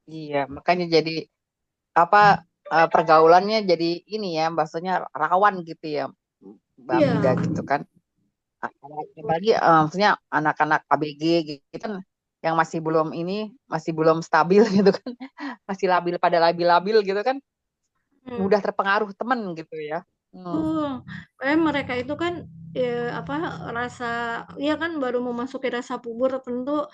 Iya, makanya jadi apa pergaulannya jadi ini ya, bahasanya rawan gitu ya, Mbak Iya, Mida gitu kan. Apalagi maksudnya anak-anak ABG gitu kan yang masih belum stabil gitu kan. Masih labil gitu kan, mudah terpengaruh teman gitu ya. Mereka itu kan apa rasa ya kan baru memasuki rasa puber tentu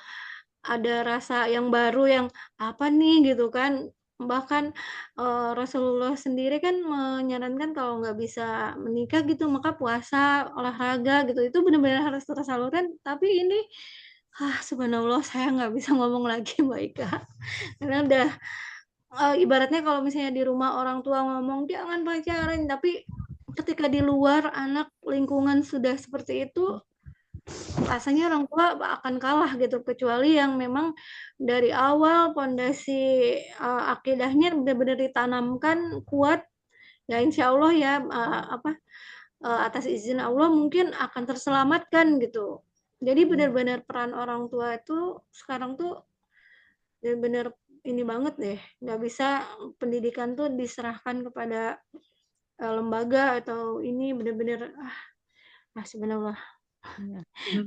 ada rasa yang baru yang apa nih gitu kan. Bahkan Rasulullah sendiri kan menyarankan kalau nggak bisa menikah gitu maka puasa, olahraga gitu. Itu benar-benar harus tersalurkan. Tapi ini subhanallah saya nggak bisa ngomong lagi Mbak Ika. Karena udah ibaratnya kalau misalnya di rumah orang tua ngomong jangan pacaran, tapi ketika di luar anak lingkungan sudah seperti itu, rasanya orang tua akan kalah gitu, kecuali yang memang dari awal pondasi akidahnya benar-benar ditanamkan kuat, ya insya Allah ya atas izin Allah mungkin akan terselamatkan gitu. Jadi benar-benar peran orang tua itu sekarang tuh benar-benar ini banget deh, nggak bisa pendidikan tuh diserahkan kepada lembaga atau ini benar-benar sebenarnya.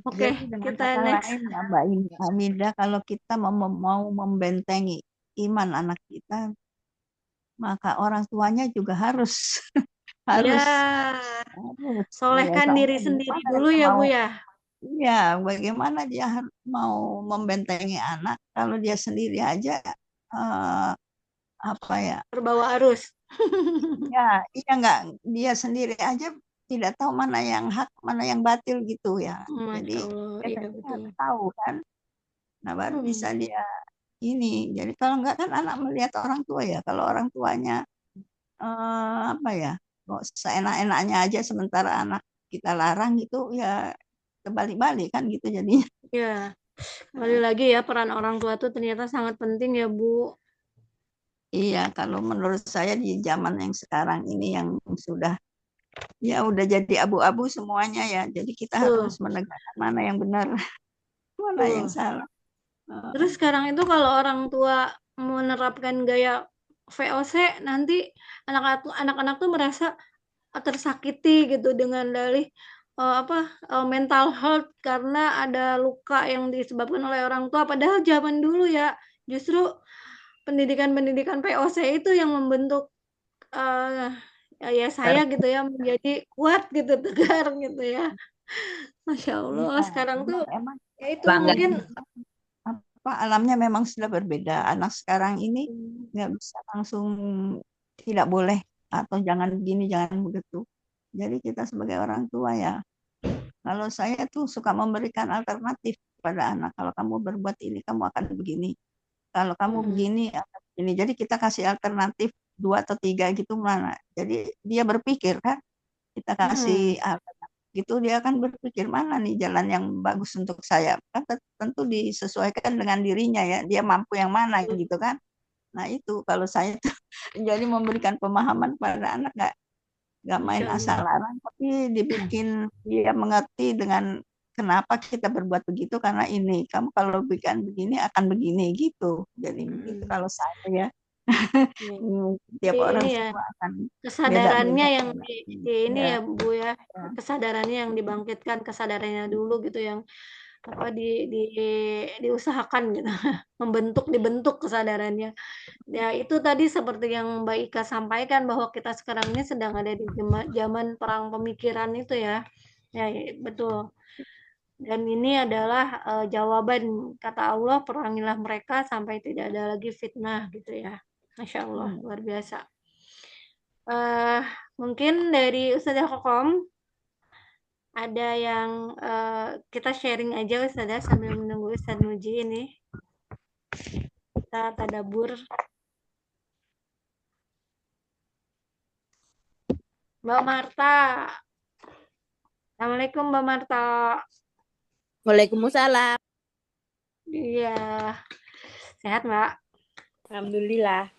Oke, Jadi dengan kita kata next. lain ya Mbak Hamida, kalau kita mau membentengi iman anak kita, maka orang tuanya juga harus harus Solehkan diri sendiri dulu ya Bu ya. Iya, bagaimana dia mau membentengi anak kalau dia sendiri aja apa ya? Terbawa arus. Ya, iya nggak, dia sendiri aja tidak tahu mana yang hak, mana yang batil gitu ya. Jadi Masya Allah, dia iya betul. harus tahu kan. Nah, baru bisa dia ini. Jadi kalau enggak kan anak melihat orang tua ya. Kalau orang tuanya apa ya, kok seenak-enaknya aja sementara anak kita larang gitu ya terbalik-balik kan gitu jadinya. Ya, kembali lagi ya peran orang tua tuh ternyata sangat penting ya Bu. Iya, kalau menurut saya di zaman yang sekarang ini yang sudah ya udah jadi abu-abu semuanya ya. Jadi kita harus menegakkan mana yang benar, mana yang salah. Terus sekarang itu kalau orang tua menerapkan gaya VOC, nanti anak-anak tuh merasa tersakiti gitu dengan dalih mental health karena ada luka yang disebabkan oleh orang tua. Padahal zaman dulu ya justru pendidikan VOC itu yang membentuk ya saya gitu ya menjadi kuat gitu, tegar gitu ya. Masya Allah, sekarang tuh emang ya itu mungkin apa alamnya memang sudah berbeda. Anak sekarang ini nggak bisa langsung tidak boleh atau jangan begini, jangan begitu. Jadi kita sebagai orang tua ya, kalau saya tuh suka memberikan alternatif pada anak. Kalau kamu berbuat ini, kamu akan begini. Kalau kamu begini, akan begini. Jadi kita kasih alternatif 2 atau 3 gitu mana. Jadi dia berpikir kan, kita kasih alternatif gitu dia akan berpikir mana nih jalan yang bagus untuk saya. Kan tentu disesuaikan dengan dirinya ya. Dia mampu yang mana gitu kan. Nah itu kalau saya tuh jadi memberikan pemahaman pada anak nggak main asal larang, tapi dibikin dia mengerti dengan kenapa kita berbuat begitu karena ini. Kamu kalau bikin begini akan begini gitu. Jadi begitu kalau saya ya. Ya. Tiap Di orang ini ya semua akan kesadarannya beda-beda yang pola. di ini Ya, ya Bu ya, ya. kesadarannya yang dibangkitkan, kesadarannya dulu gitu yang apa diusahakan gitu. Dibentuk kesadarannya. Ya itu tadi seperti yang Mbak Ika sampaikan bahwa kita sekarang ini sedang ada di zaman perang pemikiran itu ya. Ya, betul. Dan ini adalah jawaban kata Allah, perangilah mereka sampai tidak ada lagi fitnah gitu ya. Masya Allah, luar biasa. Eh mungkin dari Ustazah Kokom ada yang kita sharing aja Ustazah sambil menunggu Ustaz Muji ini. Kita tadabur. Mbak Marta. Assalamualaikum Mbak Marta. Waalaikumsalam. Iya. Sehat Mbak? Alhamdulillah.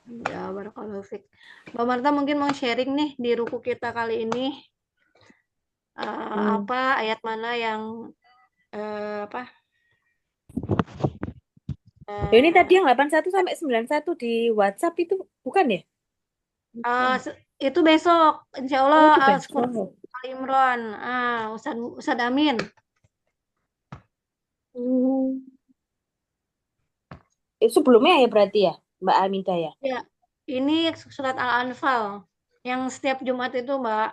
Ya, barakallahu fiik. Mbak Marta mungkin mau sharing nih di ruku kita kali ini. Apa ayat mana yang apa? Ini tadi yang 81 sampai 91 di WhatsApp itu bukan ya? Itu besok, insya Allah Oh, itu besok. Ali Imran. Ustad Amin. Sebelumnya ya berarti ya, Mbak Aminta ya? Ya, ini surat Al-Anfal yang setiap Jumat itu, Mbak.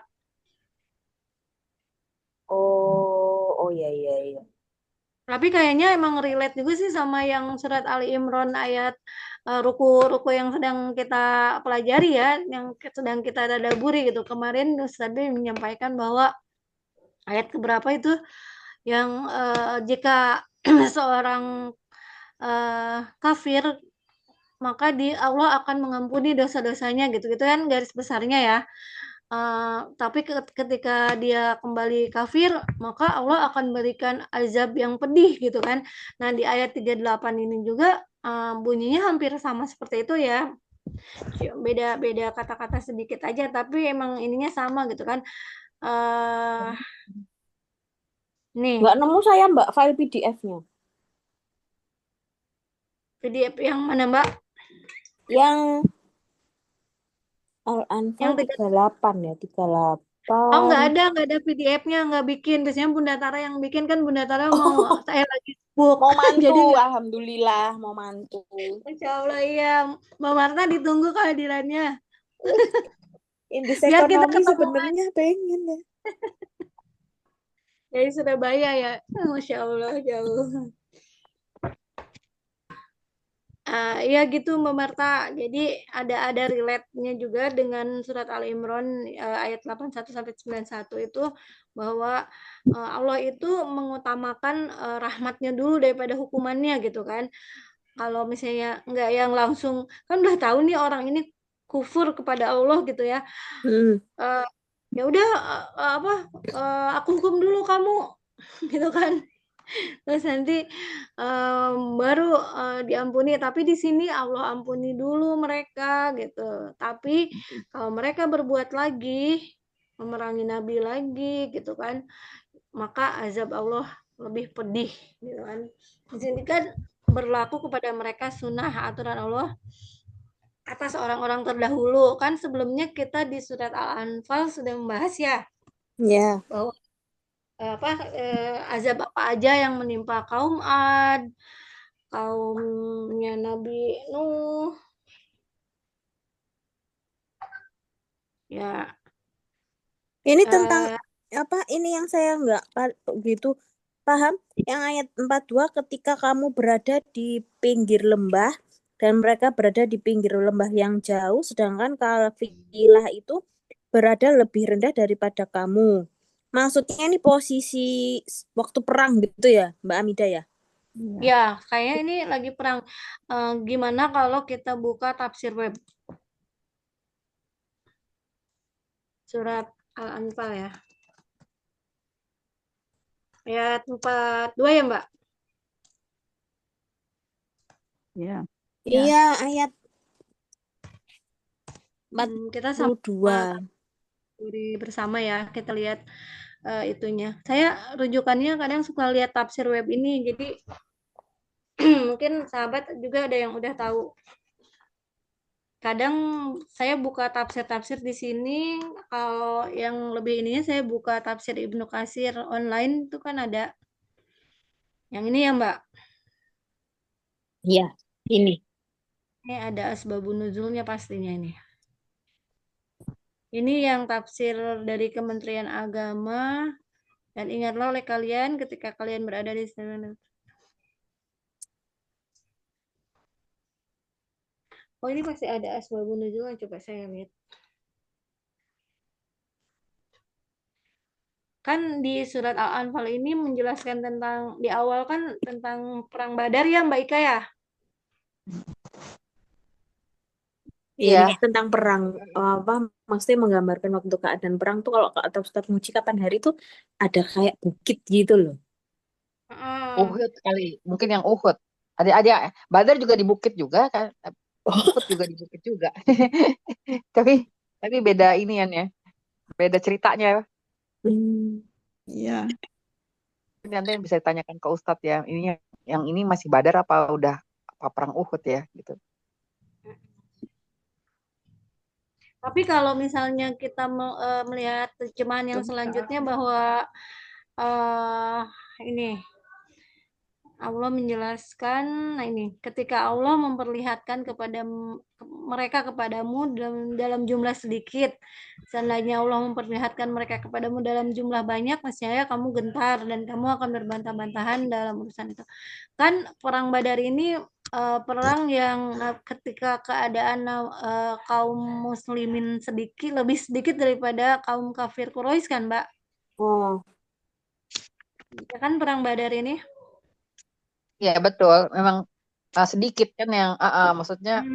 Oh iya iya iya. Tapi kayaknya emang relate juga sih sama yang surat Ali Imran ayat ruku-ruku yang sedang kita pelajari ya, yang sedang kita tadaburi gitu. Kemarin Ustaz menyampaikan bahwa ayat keberapa itu yang jika seorang kafir maka Allah akan mengampuni dosa-dosanya gitu-gitu kan garis besarnya ya. Tapi ketika dia kembali kafir, maka Allah akan berikan azab yang pedih gitu kan. Nah, di ayat 38 ini juga bunyinya hampir sama seperti itu ya. Beda-beda kata-kata sedikit aja, tapi emang ininya sama gitu kan. Nih. Nggak nemu saya Mbak file PDF-nya. PDF yang mana Mbak? Yang Al-Anfal 38 ya, 38. Oh, nggak ada PDF-nya, nggak bikin. Biasanya Bunda Tara yang bikin kan Bunda Tara mau saya lagi sibuk. Mau mantu, Jadi alhamdulillah mau mantu. Masya Allah iya, Mbak Marta ditunggu kehadirannya. Indis Biar kita ekonomi ketemu sebenarnya pengen ya. dari Surabaya ya, Masya Allah jauh. Ya gitu Mbak Marta. Jadi ada relate-nya juga dengan surat Al Imran ayat 81 sampai 91 itu bahwa Allah itu mengutamakan rahmatnya dulu daripada hukumannya gitu kan. Kalau misalnya nggak yang langsung kan udah tahu nih orang ini kufur kepada Allah gitu ya. Ya udah aku hukum dulu kamu gitu kan. Terus nanti baru diampuni. Tapi di sini Allah ampuni dulu mereka gitu. Tapi kalau mereka berbuat lagi, memerangi Nabi lagi gitu kan, maka azab Allah lebih pedih gitu kan. Di sini kan berlaku kepada mereka sunnah aturan Allah atas orang-orang terdahulu kan sebelumnya kita di surat Al-Anfal sudah membahas ya. Ya. Bahwa azab apa aja yang menimpa kaum Ad, kaumnya Nabi Nuh. Ya. Ini tentang apa? Ini yang saya nggak gitu paham. Yang ayat 42 ketika kamu berada di pinggir lembah dan mereka berada di pinggir lembah yang jauh, sedangkan kafilah itu berada lebih rendah daripada kamu. Maksudnya ini posisi waktu perang gitu ya, Mbak Amida ya? Ya, kayaknya ini lagi perang. Gimana kalau kita buka tafsir web? Surat Al-Anfal ya. Ayat 42 ya, Mbak? Ya. Iya, ayat Kita sama 42. bersama ya, kita lihat itunya. Saya rujukannya kadang suka lihat tafsir web ini, jadi mungkin sahabat juga ada yang udah tahu. kadang saya buka tafsir-tafsir di sini. Kalau yang lebih ininya saya buka tafsir Ibnu Katsir online itu kan ada. Yang ini ya Mbak. Iya, ini. Ini ada asbabun nuzulnya pastinya ini. Ini yang tafsir dari Kementerian Agama. Dan ingatlah oleh kalian ketika kalian berada di sana. Oh ini masih ada asbabun nuzulnya, coba saya lihat. Kan di surat Al-Anfal ini menjelaskan tentang, di awal kan tentang perang Badar ya Mbak Ika ya? Iya, Iya. ini tentang perang apa maksudnya menggambarkan waktu keadaan perang tuh kalau kata Ustadz Muji kapan hari itu ada kayak bukit gitu loh. Uhud kali, mungkin yang Uhud. Ada Badar juga di bukit juga kan. Uhud juga di bukit juga. Tapi beda inian ya. Beda ceritanya. Iya. Ini nanti bisa ditanyakan ke Ustadz ya. Ini yang ini masih Badar apa udah apa perang Uhud ya gitu. Tapi kalau misalnya kita melihat terjemahan yang selanjutnya bahwa ini Allah menjelaskan, nah ini ketika Allah memperlihatkan kepada mereka kepadamu dalam jumlah sedikit, seandainya Allah memperlihatkan mereka kepadamu dalam jumlah banyak, niscaya kamu gentar dan kamu akan berbantah-bantahan dalam urusan itu. Kan perang Badar ini perang yang ketika keadaan kaum muslimin lebih sedikit daripada kaum kafir Quraisy kan, Mbak? Oh, Ya kan perang Badar ini? Ya betul. Memang sedikit kan yang maksudnya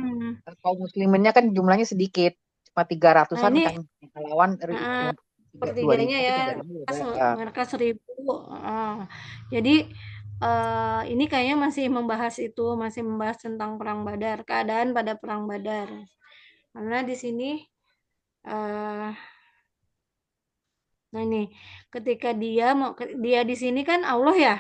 kaum musliminnya kan jumlahnya sedikit. Cuma 300-an Nah, kan yang lawan yang 2000 sepertiganya ya, 3000 mereka 1000. Jadi ini kayaknya masih membahas tentang perang Badar, keadaan pada perang Badar. Karena di sini nah ini ketika dia di sini kan Allah ya.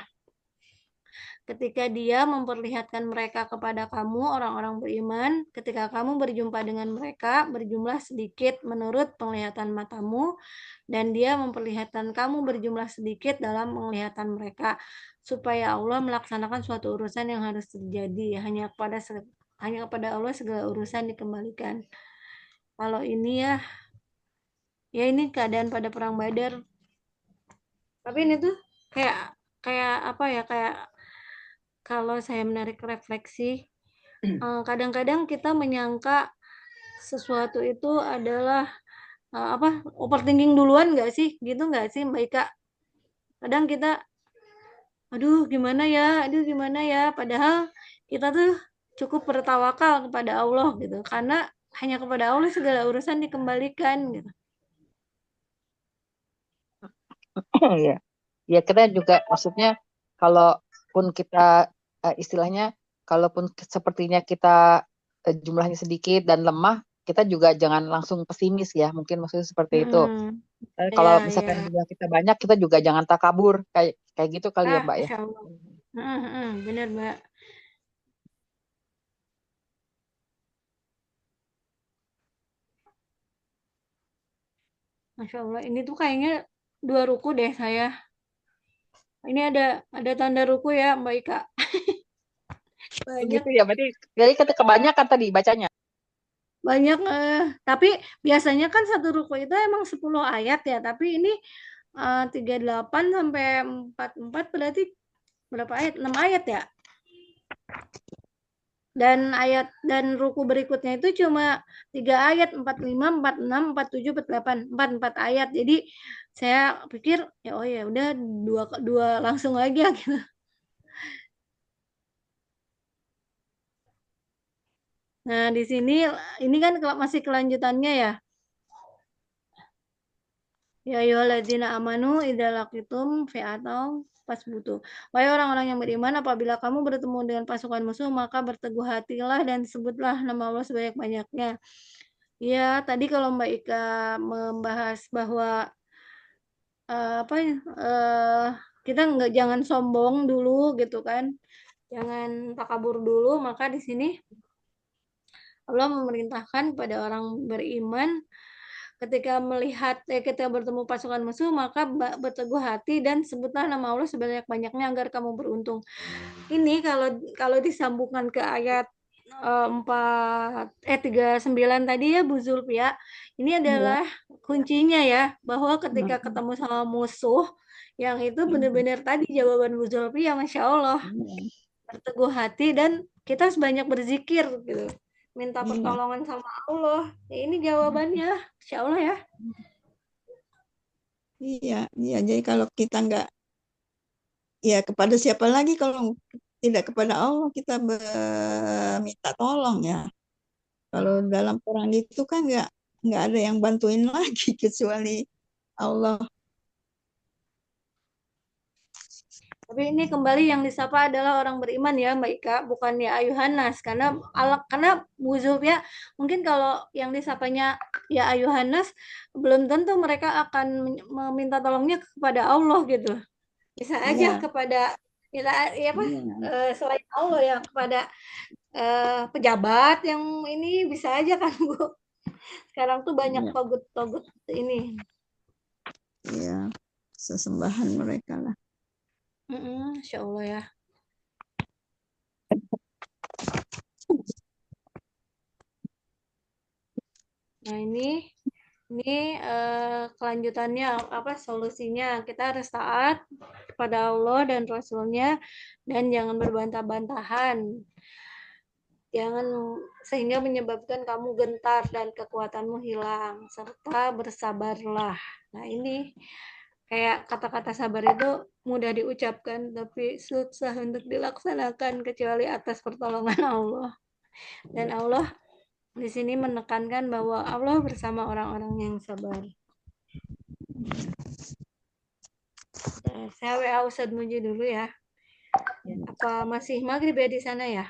Ketika dia memperlihatkan mereka kepada kamu, orang-orang beriman, ketika kamu berjumpa dengan mereka, berjumlah sedikit menurut penglihatan matamu, dan dia memperlihatkan kamu berjumlah sedikit dalam penglihatan mereka, supaya Allah melaksanakan suatu urusan yang harus terjadi. Hanya kepada Allah segala urusan dikembalikan. Kalau ini ya ini keadaan pada perang Badar. Tapi ini tuh kayak apa ya, kayak kalau saya menarik refleksi, kadang-kadang kita menyangka sesuatu itu adalah overthinking duluan nggak sih? Gitu nggak sih Mbak Ika? Kadang kita, aduh gimana ya, padahal kita tuh cukup bertawakal kepada Allah gitu, karena hanya kepada Allah segala urusan dikembalikan gitu. Ya. Ya kita juga maksudnya kalaupun kita istilahnya kalaupun sepertinya kita jumlahnya sedikit dan lemah, kita juga jangan langsung pesimis ya. Mungkin maksudnya seperti itu. Kalau Ya, misalkan ya. jumlah kita banyak, kita juga jangan takabur kayak gitu kali ya Mbak ya. Insya Allah. Benar Mbak. Masya Allah, ini tuh kayaknya 2 ruku deh saya. Ini ada tanda ruku ya Mbak Ika. Banyak. Begitu ya, berarti jadi kita kebanyakan tadi bacanya. Banyak, tapi biasanya kan satu ruku itu emang 10 ayat ya, tapi ini 38 sampai 44 berarti berapa ayat? 6 ayat ya? Dan ruku berikutnya itu cuma 3 ayat, 45, 46, 47, 48, 4 ayat. Jadi saya pikir ya oh ya udah dua langsung aja gitu. Nah, di sini ini kan masih kelanjutannya ya. Ya ayyuhalladzina amanu idza laqitum fi'atan fasbutu. Wahai orang-orang yang beriman, apabila kamu bertemu dengan pasukan musuh, maka berteguh hatilah dan sebutlah nama Allah sebanyak-banyaknya. Ya, tadi kalau Mbak Ika membahas bahwa kita jangan sombong dulu gitu kan. Jangan takabur dulu, maka di sini Allah memerintahkan pada orang beriman ketika melihat kita bertemu pasukan musuh, maka berteguh hati dan sebutlah nama Allah sebanyak-banyaknya agar kamu beruntung. Ini kalau disambungkan ke ayat 39 tadi ya Bu Zulfi ya. Ini adalah kuncinya ya, bahwa ketika ketemu sama musuh yang itu benar-benar tadi jawaban Bu Zulfi ya, Masya Allah, berteguh hati dan kita harus banyak berzikir gitu, minta Iya. pertolongan sama Allah. Ya, ini jawabannya, Insya Allah ya. Iya, iya. Jadi kalau kita nggak, ya kepada siapa lagi kalau tidak kepada Allah kita minta tolong ya. Kalau dalam perang itu kan nggak ada yang bantuin lagi kecuali Allah. Tapi ini kembali yang disapa adalah orang beriman ya Mbak Ika, bukan ya Ayuhanas. Karena Bu Zulfia, mungkin kalau yang disapanya ya Ayuhanas, belum tentu mereka akan meminta tolongnya kepada Allah gitu. Bisa aja Iya. kepada kita ya apa Iya. selain Allah ya, kepada pejabat yang ini bisa aja kan Bu. Sekarang tuh banyak Iya. togut-togut ini. Iya. Sesembahan mereka lah. Insya Allah ya. Nah ini kelanjutannya apa solusinya, kita harus taat kepada Allah dan Rasulnya dan jangan berbantah-bantahan, jangan sehingga menyebabkan kamu gentar dan kekuatanmu hilang, serta bersabarlah. Nah ini kayak kata-kata sabar itu mudah diucapkan tapi susah untuk dilaksanakan kecuali atas pertolongan Allah. Dan Allah di sini menekankan bahwa Allah bersama orang-orang yang sabar. Saya WA Ustadz Muji dulu ya. Apa masih maghrib ya di sana ya?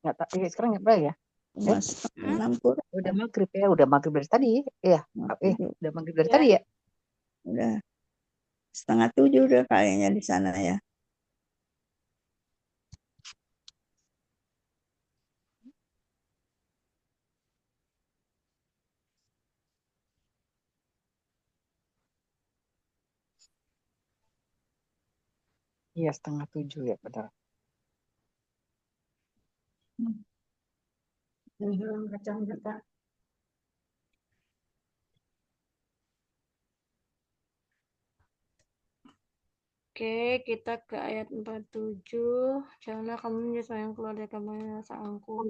Nggak sekarang nggak ya? Mas, 60. Udah maghrib ya, udah maghrib dari tadi. Iya, udah maghrib dari tadi ya. Udah 6:30 udah kayaknya di sana ya. Iya, 6:30 ya, benar. Kacamata. Oke, kita ke ayat 47. Janganlah kamu menyusahkan keluarga kamu sayangku.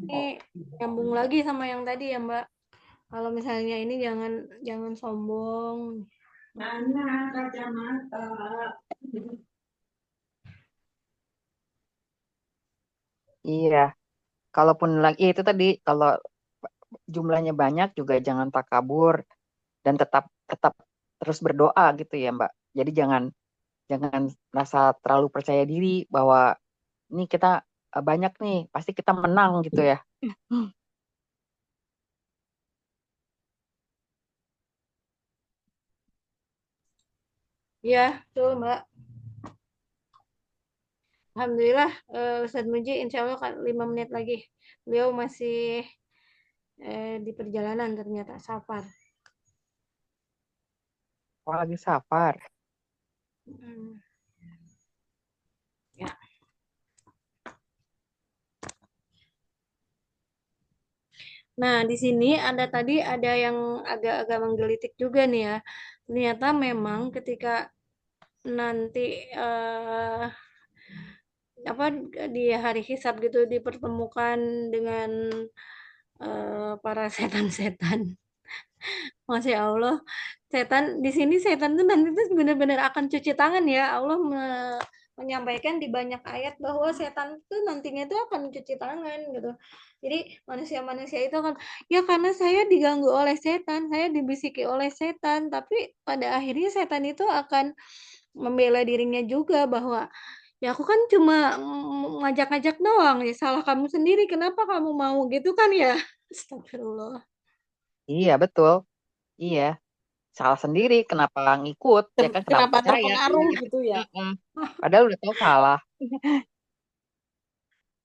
Ini nyambung lagi sama yang tadi ya, Mbak. Kalau misalnya ini jangan sombong. Mana kacamata? Iya, kalaupun lagi itu tadi kalau jumlahnya banyak juga jangan takabur dan tetap tetap terus berdoa gitu ya Mbak. Jadi jangan rasa terlalu percaya diri bahwa ini kita banyak nih, pasti kita menang gitu ya. Ya, tuh Mbak. Alhamdulillah, Ustadz Muji insya Allah 5 menit lagi. Beliau masih di perjalanan ternyata, safar. Oh, lagi safar. Ya. Nah, di sini tadi ada yang agak-agak menggelitik juga nih ya. Ternyata memang ketika nanti di hari hisab gitu dipertemukan dengan para setan-setan. Masya Allah, di sini setan tuh nanti tuh benar-benar akan cuci tangan ya. Allah menyampaikan di banyak ayat bahwa setan tuh nantinya tuh akan cuci tangan gitu. Jadi manusia-manusia itu kan ya karena saya diganggu oleh setan, saya dibisiki oleh setan, tapi pada akhirnya setan itu akan membela dirinya juga bahwa ya aku kan cuma ngajak-ngajak doang, ya salah kamu sendiri, kenapa kamu mau gitu kan ya? Astagfirullah. Iya, betul. Iya. Salah sendiri, kenapa ngikut? Ya kan kenapa Kenapa percaya? terpengaruh gitu ya? Padahal udah tahu salah.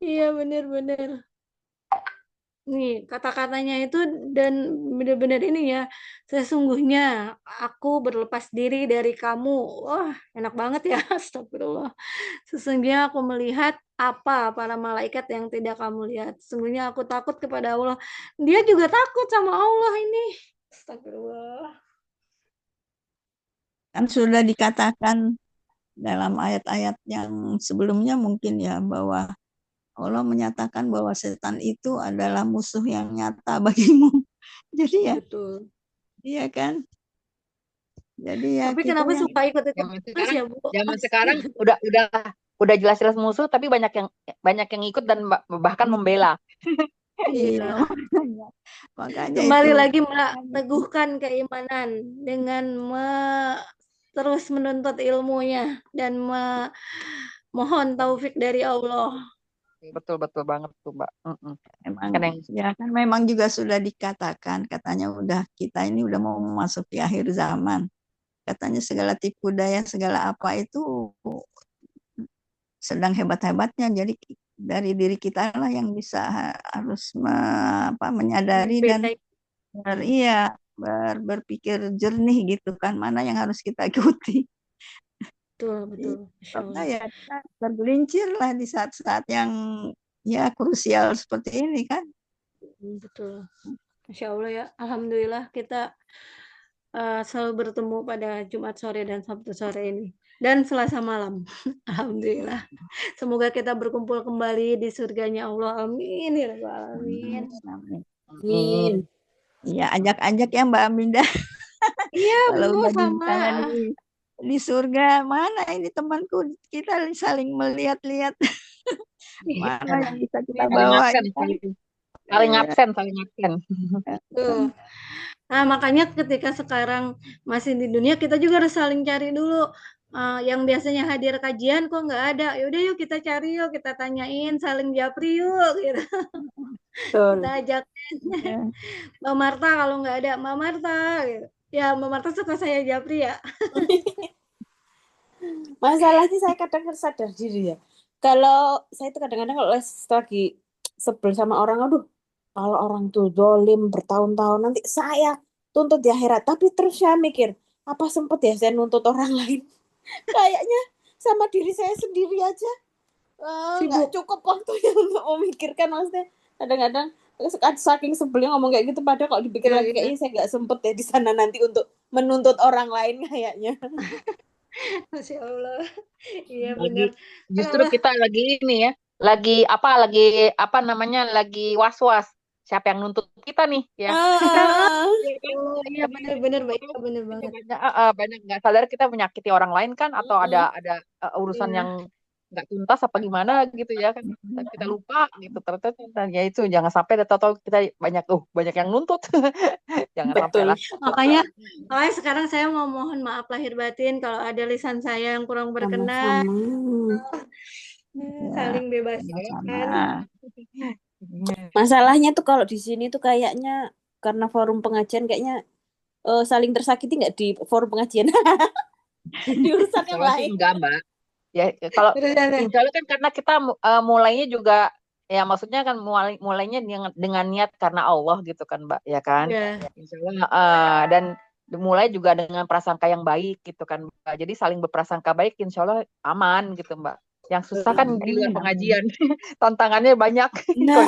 Iya, benar-benar. Nih, kata-katanya itu dan benar-benar ini ya, sesungguhnya aku berlepas diri dari kamu. Wah, enak banget ya, astagfirullah. Sesungguhnya aku melihat apa para malaikat yang tidak kamu lihat. Sesungguhnya aku takut kepada Allah. Dia juga takut sama Allah ini. Astagfirullah. Kan sudah dikatakan dalam ayat-ayat yang sebelumnya mungkin ya bahwa Allah menyatakan bahwa setan itu adalah musuh yang nyata bagimu. Jadi ya, Betul. iya kan? Jadi ya Tapi kita kenapa yang suka ikut-ikut Zaman terus sekarang, ya, Bu? zaman sekarang udah jelas-jelas musuh, tapi banyak yang ikut dan bahkan membela. iya Iya. makanya, makanya Kembali itu lagi meneguhkan keimanan dengan terus menuntut ilmunya dan mohon taufik dari Allah. Betul betul banget tuh Mbak. memang Kan yang ya kan memang juga sudah dikatakan katanya udah kita ini udah mau memasuki akhir zaman. Katanya segala tipu daya segala apa itu sedang hebat-hebatnya. Jadi dari diri kita lah yang bisa harus menyadari dan Bedain. iya berpikir jernih gitu kan mana yang harus kita ikuti. Betul, betul. Masya Karena Allah. ya kita tergelincir lah di saat-saat yang ya krusial seperti ini kan. Betul. Masya Allah ya. Alhamdulillah kita selalu bertemu pada Jumat sore dan Sabtu sore ini. Dan Selasa malam. Alhamdulillah. Semoga kita berkumpul kembali di surganya Allah. Amin. Ya Rabbal Alamin. Amin. Iya, ajak-ajak ya Mbak Aminda. Iya, Kalau Bu, udah di sama. sana di surga, mana ini temanku kita saling melihat-lihat mana yang bisa kita saling bawa. absen, saling Iya. absen, saling absen. Tuh. Nah, makanya ketika sekarang masih di dunia, kita juga harus saling cari dulu. Yang biasanya hadir kajian kok nggak ada. Yaudah yuk kita cari yuk, kita tanyain, saling japri yuk. Gitu. Betul. Kita ajak Iya. Mbak Marta kalau nggak ada Mbak Marta. Gitu. Ya, Mbak Marta suka saya japri ya. Masalahnya saya kadang harus sadar diri ya. Kalau saya itu kadang-kadang kalau lagi sebel sama orang, aduh, kalau orang tuh dolim bertahun-tahun nanti saya tuntut di akhirat. Tapi terus saya mikir, apa sempet ya saya nuntut orang lain? Kayaknya sama diri saya sendiri aja nggak Sibuk. cukup waktunya untuk memikirkan. Maksudnya kadang-kadang saking sebelnya ngomong kayak gitu, padahal kalau dipikir Iya, lagi iya. kayaknya saya nggak sempet ya di sana nanti untuk menuntut orang lain kayaknya. Masya Allah. Iya Lagi benar. justru Kenapa? kita lagi ini ya, lagi apa namanya, lagi was-was. Siapa yang nuntut kita nih ya? Iya kan? Oh iya Jadi benar-benar Mbak apa, Ika, benar kita banget. banyak nggak sadar kita menyakiti orang lain kan, atau ada urusan Iya. yang nggak tuntas apa gimana gitu ya kan. Tapi kita lupa gitu, ternyata ya itu jangan sampai tahu kita banyak yang nuntut. Jangan sampai Betul. lah. Makanya sekarang saya mau mohon maaf lahir batin kalau ada lisan saya yang kurang berkenan. Sama-sama. Saling Ya, bebaskan. Masalahnya tuh kalau di sini tuh kayaknya karena forum pengajian kayaknya saling tersakiti nggak di forum pengajian. Di urusan yang Kalau sih lain. enggak Mbak. Ya kalau Terus ada. insya Allah kan karena kita mulainya juga ya, maksudnya kan mulainya dengan niat karena Allah gitu kan Mbak, ya kan. Ya. Insya Allah dan dimulai juga dengan prasangka yang baik gitu kan Mbak. Jadi saling berprasangka baik, insya Allah aman gitu Mbak. Yang susah kan di luar pengajian. Tantangannya banyak. Nah,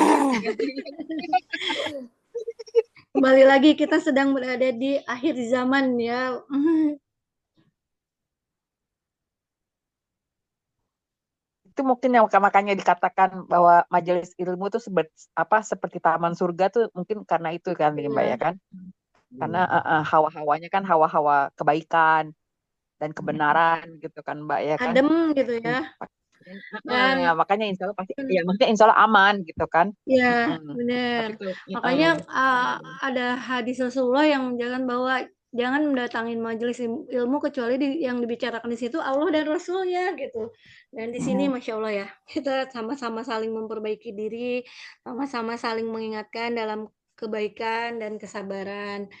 Kembali lagi kita sedang berada di akhir zaman ya. Itu mungkin yang makanya dikatakan bahwa majelis ilmu itu seperti taman surga tuh mungkin karena itu kan Mbak ya kan. Karena hawa-hawanya kan hawa-hawa kebaikan dan kebenaran gitu kan Mbak ya kan. Adem gitu ya. Dan Makanya insya Allah pasti ya, maksudnya insya Allah aman gitu kan. ya Tapi benar. tuh, Makanya ada hadis Rasulullah yang menjelaskan bahwa jangan mendatangin majelis ilmu kecuali yang dibicarakan di situ Allah dan Rasulnya gitu. Dan di sini Masya Allah ya, kita sama-sama saling memperbaiki diri, sama-sama saling mengingatkan dalam kebaikan dan kesabaran.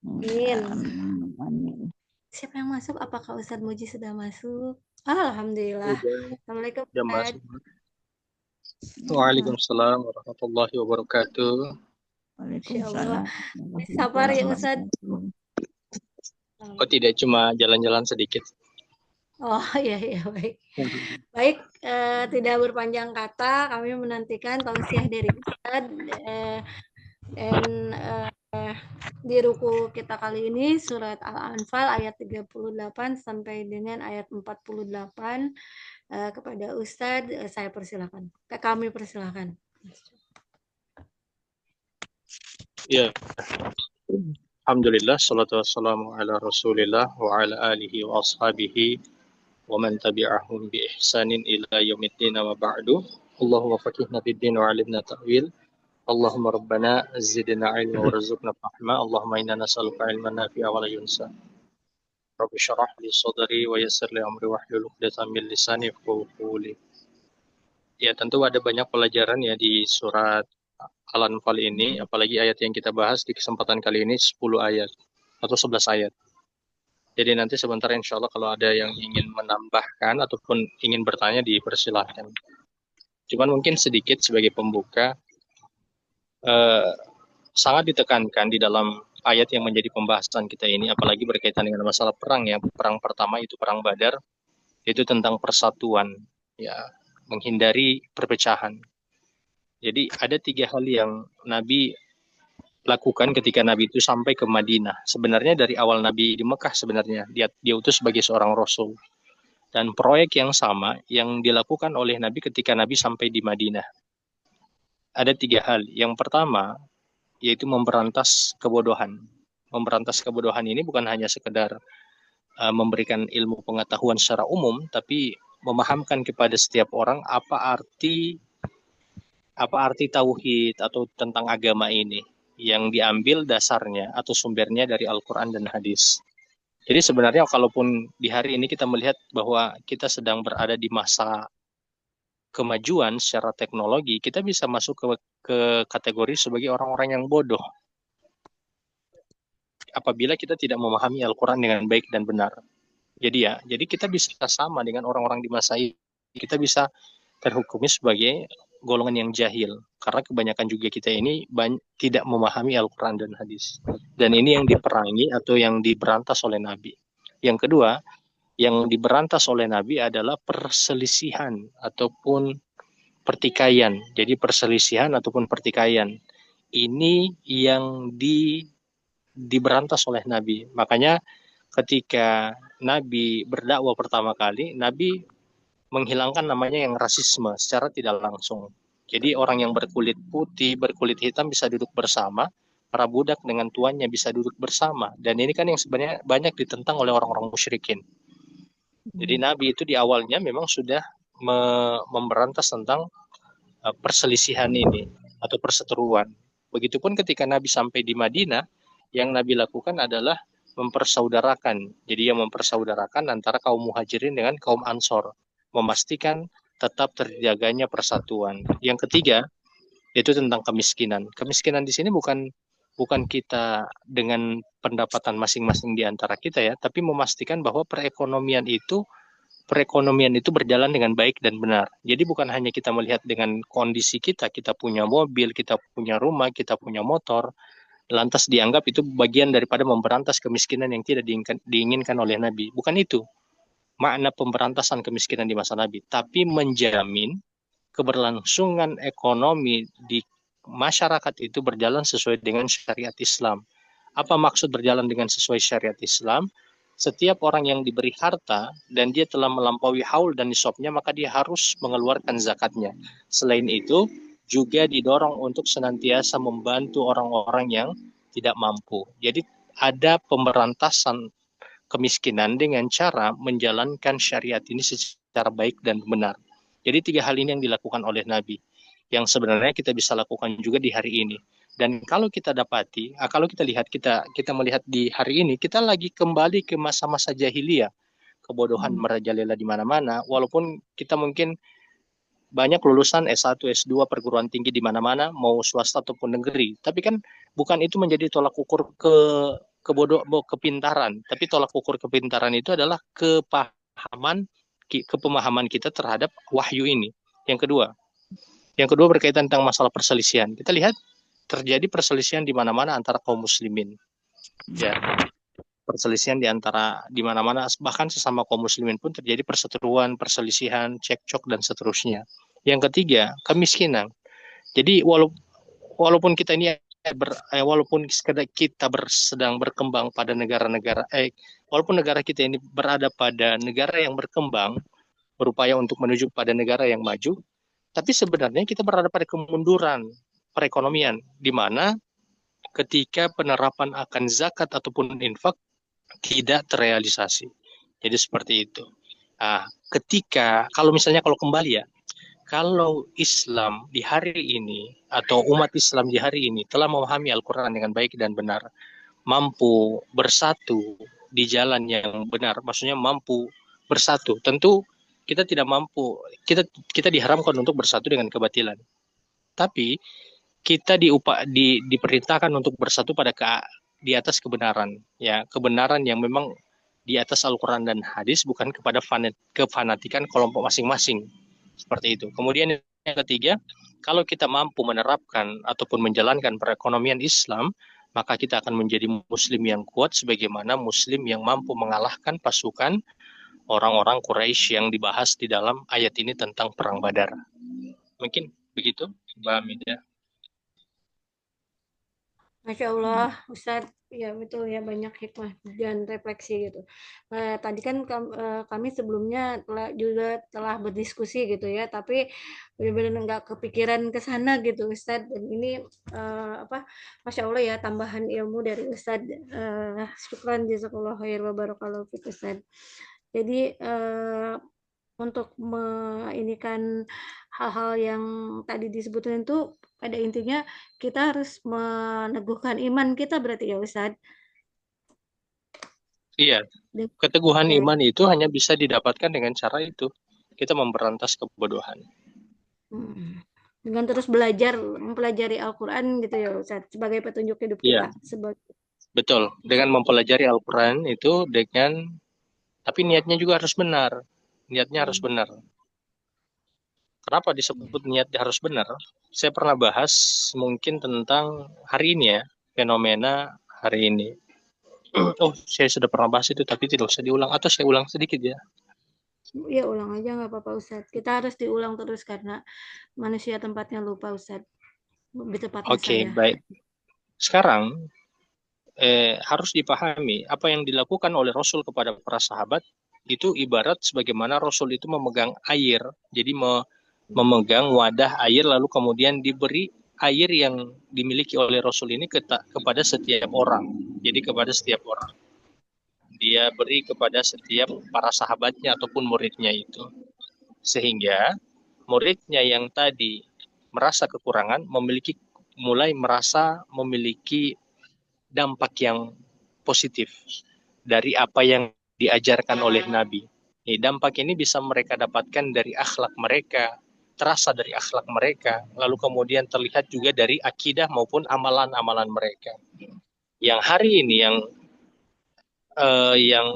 Amin. Siapa yang masuk? Apakah Ustadz Muji sudah masuk? Alhamdulillah. Assalamualaikum Ustadz. Waalaikumsalam warahmatullahi wabarakatuh. Waalaikumsalam. Sabar ya Ustaz. Oh tidak, cuma jalan-jalan sedikit. Oh iya baik. Baik, tidak berpanjang kata, kami menantikan tausiah dari Ustaz dan di ruku kita kali ini surat Al-Anfal ayat 38 sampai dengan ayat 48 kepada Ustaz, saya persilakan. Kami persilakan. Ya. Alhamdulillah, salatu wassalamu ala rasulillah wa ala alihi wa ashabihi wa man tabi'ahum bi ihsanin ila yaumiddin wa ba'du. Allahumma faqihna fid din wa 'allimna ta'wil. Allahumma rabbana zidna 'ilma warzuqna fahma. Allahumma inna nas'aluka 'ilman nafi'a wa la yunsa. Rabbi syrah li sadri wa yassir li amri wahlul 'uqdatam min lisani yafqahu qawli. Ya, tentu ada banyak pelajaran ya di surat Al-Anfal ini, apalagi ayat yang kita bahas di kesempatan kali ini 10 ayat atau 11 ayat. Jadi nanti sebentar insya Allah kalau ada yang ingin menambahkan ataupun ingin bertanya dipersilahkan. Cuman mungkin sedikit sebagai pembuka, sangat ditekankan di dalam ayat yang menjadi pembahasan kita ini, apalagi berkaitan dengan masalah perang ya. Perang pertama itu perang Badar, itu tentang persatuan, ya, menghindari perpecahan. Jadi ada 3 hal yang Nabi lakukan ketika Nabi itu sampai ke Madinah. Sebenarnya dari awal Nabi di Mekah sebenarnya dia utus sebagai seorang Rasul. Dan proyek yang sama yang dilakukan oleh Nabi ketika Nabi sampai di Madinah. Ada 3 hal. Yang pertama yaitu memberantas kebodohan. Memberantas kebodohan ini bukan hanya sekedar memberikan ilmu pengetahuan secara umum, tapi memahamkan kepada setiap orang apa arti tauhid atau tentang agama ini yang diambil dasarnya atau sumbernya dari Al-Quran dan hadis. Jadi sebenarnya kalaupun di hari ini kita melihat bahwa kita sedang berada di masa kemajuan secara teknologi, kita bisa masuk ke kategori sebagai orang-orang yang bodoh apabila kita tidak memahami Al-Quran dengan baik dan benar. Jadi kita bisa sama dengan orang-orang di masa ini. Kita bisa terhukumi sebagai golongan yang jahil, karena kebanyakan juga kita ini tidak memahami Al-Quran dan hadis. Dan ini yang diperangi atau yang diberantas oleh Nabi. Yang kedua, yang diberantas oleh Nabi adalah perselisihan ataupun pertikaian. Jadi perselisihan ataupun pertikaian ini yang diberantas oleh Nabi. Makanya ketika Nabi berdakwah pertama kali, Nabi menghilangkan namanya yang rasisme secara tidak langsung. Jadi orang yang berkulit putih, berkulit hitam bisa duduk bersama, para budak dengan tuannya bisa duduk bersama. Dan ini kan yang sebenarnya banyak ditentang oleh orang-orang musyrikin. Jadi Nabi itu di awalnya memang sudah memberantas tentang perselisihan ini atau perseteruan. Begitupun ketika Nabi sampai di Madinah, yang Nabi lakukan adalah mempersaudarakan. Jadi yang mempersaudarakan antara kaum muhajirin dengan kaum ansor, memastikan tetap terjaganya persatuan. Yang ketiga yaitu tentang kemiskinan. Kemiskinan di sini bukan kita dengan pendapatan masing-masing di antara kita ya, tapi memastikan bahwa perekonomian itu berjalan dengan baik dan benar. Jadi bukan hanya kita melihat dengan kondisi kita punya mobil, kita punya rumah, kita punya motor, lantas dianggap itu bagian daripada memberantas kemiskinan yang tidak diinginkan oleh Nabi. Bukan itu makna pemberantasan kemiskinan di masa Nabi, tapi menjamin keberlangsungan ekonomi di masyarakat itu berjalan sesuai dengan syariat Islam. Apa maksud berjalan dengan sesuai syariat Islam? Setiap orang yang diberi harta dan dia telah melampaui haul dan nisabnya, maka dia harus mengeluarkan zakatnya. Selain itu, juga didorong untuk senantiasa membantu orang-orang yang tidak mampu. Jadi ada pemberantasan kemiskinan dengan cara menjalankan syariat ini secara baik dan benar. Jadi 3 hal ini yang dilakukan oleh Nabi, yang sebenarnya kita bisa lakukan juga di hari ini. Dan kalau kita dapati, kalau kita lihat, kita melihat di hari ini, kita lagi kembali ke masa-masa jahiliyah. Kebodohan merajalela di mana-mana, walaupun kita mungkin banyak lulusan S1, S2, perguruan tinggi di mana-mana, mau swasta ataupun negeri. Tapi kan bukan itu menjadi tolak ukur kepintaran, tapi tolak ukur kepintaran itu adalah kepemahaman kita terhadap wahyu ini. Yang kedua, Yang kedua berkaitan tentang masalah perselisihan. Kita lihat terjadi perselisihan di mana-mana antara kaum muslimin. Ya, perselisihan di mana-mana, bahkan sesama kaum muslimin pun terjadi perseteruan, perselisihan, cekcok dan seterusnya. Yang ketiga, kemiskinan. Jadi walaupun kita ini walaupun kita sedang berkembang pada negara-negara walaupun negara kita ini berada pada negara yang berkembang, berupaya untuk menuju pada negara yang maju, tapi sebenarnya kita berada pada kemunduran perekonomian, di mana ketika penerapan akan zakat ataupun infak tidak terrealisasi. Jadi seperti itu. Nah, kalau kembali ya, kalau Islam di hari ini atau umat Islam di hari ini telah memahami Al-Quran dengan baik dan benar, mampu bersatu di jalan yang benar, maksudnya mampu bersatu. Tentu kita tidak mampu, kita diharamkan untuk bersatu dengan kebatilan. Tapi kita diperintahkan untuk bersatu di atas kebenaran, ya, kebenaran yang memang di atas Al-Quran dan hadis, bukan kepada kefanatikan kelompok masing-masing. Seperti itu. Kemudian yang ketiga, kalau kita mampu menerapkan ataupun menjalankan perekonomian Islam, maka kita akan menjadi muslim yang kuat sebagaimana muslim yang mampu mengalahkan pasukan orang-orang Quraisy yang dibahas di dalam ayat ini tentang perang Badar. Mungkin begitu, Mbak Mida. Masya Allah, Ustadz, ya betul ya, banyak hikmah dan refleksi gitu. Tadi kan kami sebelumnya telah berdiskusi gitu ya, tapi benar-benar nggak kepikiran ke sana gitu Ustadz. Dan ini Masya Allah ya, tambahan ilmu dari Ustadz. Syukran jazakallahu khair wa barakallahu fiik Ustadz. Jadi untuk menginikan hal-hal yang tadi disebutin itu, pada intinya kita harus meneguhkan iman kita berarti ya Ustadz. Iya, keteguhan iman itu hanya bisa didapatkan dengan cara itu. Kita memberantas kebodohan. Dengan terus mempelajari Al-Quran gitu ya Ustadz, sebagai petunjuk hidup kita. Betul, dengan mempelajari Al-Quran itu tapi niatnya juga harus benar. Niatnya harus benar. Kenapa disebut niat harus benar? Saya pernah bahas mungkin tentang hari ini ya, fenomena hari ini. Oh, saya sudah pernah bahas itu, tapi tidak usah diulang. Atau saya ulang sedikit ya? Ya, ulang aja nggak apa-apa Ustadz. Kita harus diulang terus karena manusia tempatnya lupa Ustadz. Oke, baik. Sekarang harus dipahami apa yang dilakukan oleh Rasul kepada para sahabat itu ibarat sebagaimana Rasul itu memegang air. Jadi memegang wadah air lalu kemudian diberi air yang dimiliki oleh Rasul ini kepada setiap orang. Jadi kepada setiap orang. Dia beri kepada setiap para sahabatnya ataupun muridnya itu. Sehingga muridnya yang tadi merasa kekurangan mulai merasa memiliki dampak yang positif dari apa yang diajarkan oleh Nabi. Dampak ini bisa mereka dapatkan dari akhlak mereka, terasa dari akhlak mereka, lalu kemudian terlihat juga dari akidah maupun amalan-amalan mereka. Yang hari ini yang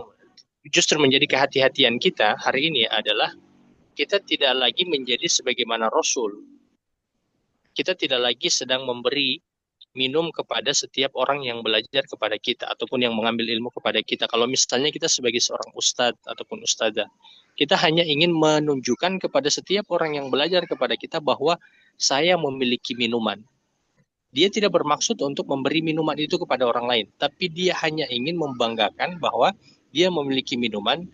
justru menjadi kehati-hatian kita hari ini adalah kita tidak lagi menjadi sebagaimana Rasul. Kita tidak lagi sedang memberi minum kepada setiap orang yang belajar kepada kita ataupun yang mengambil ilmu kepada kita. Kalau misalnya kita sebagai seorang ustadz ataupun ustadzah, kita hanya ingin menunjukkan kepada setiap orang yang belajar kepada kita bahwa saya memiliki minuman. Dia tidak bermaksud untuk memberi minuman itu kepada orang lain, tapi dia hanya ingin membanggakan bahwa dia memiliki minuman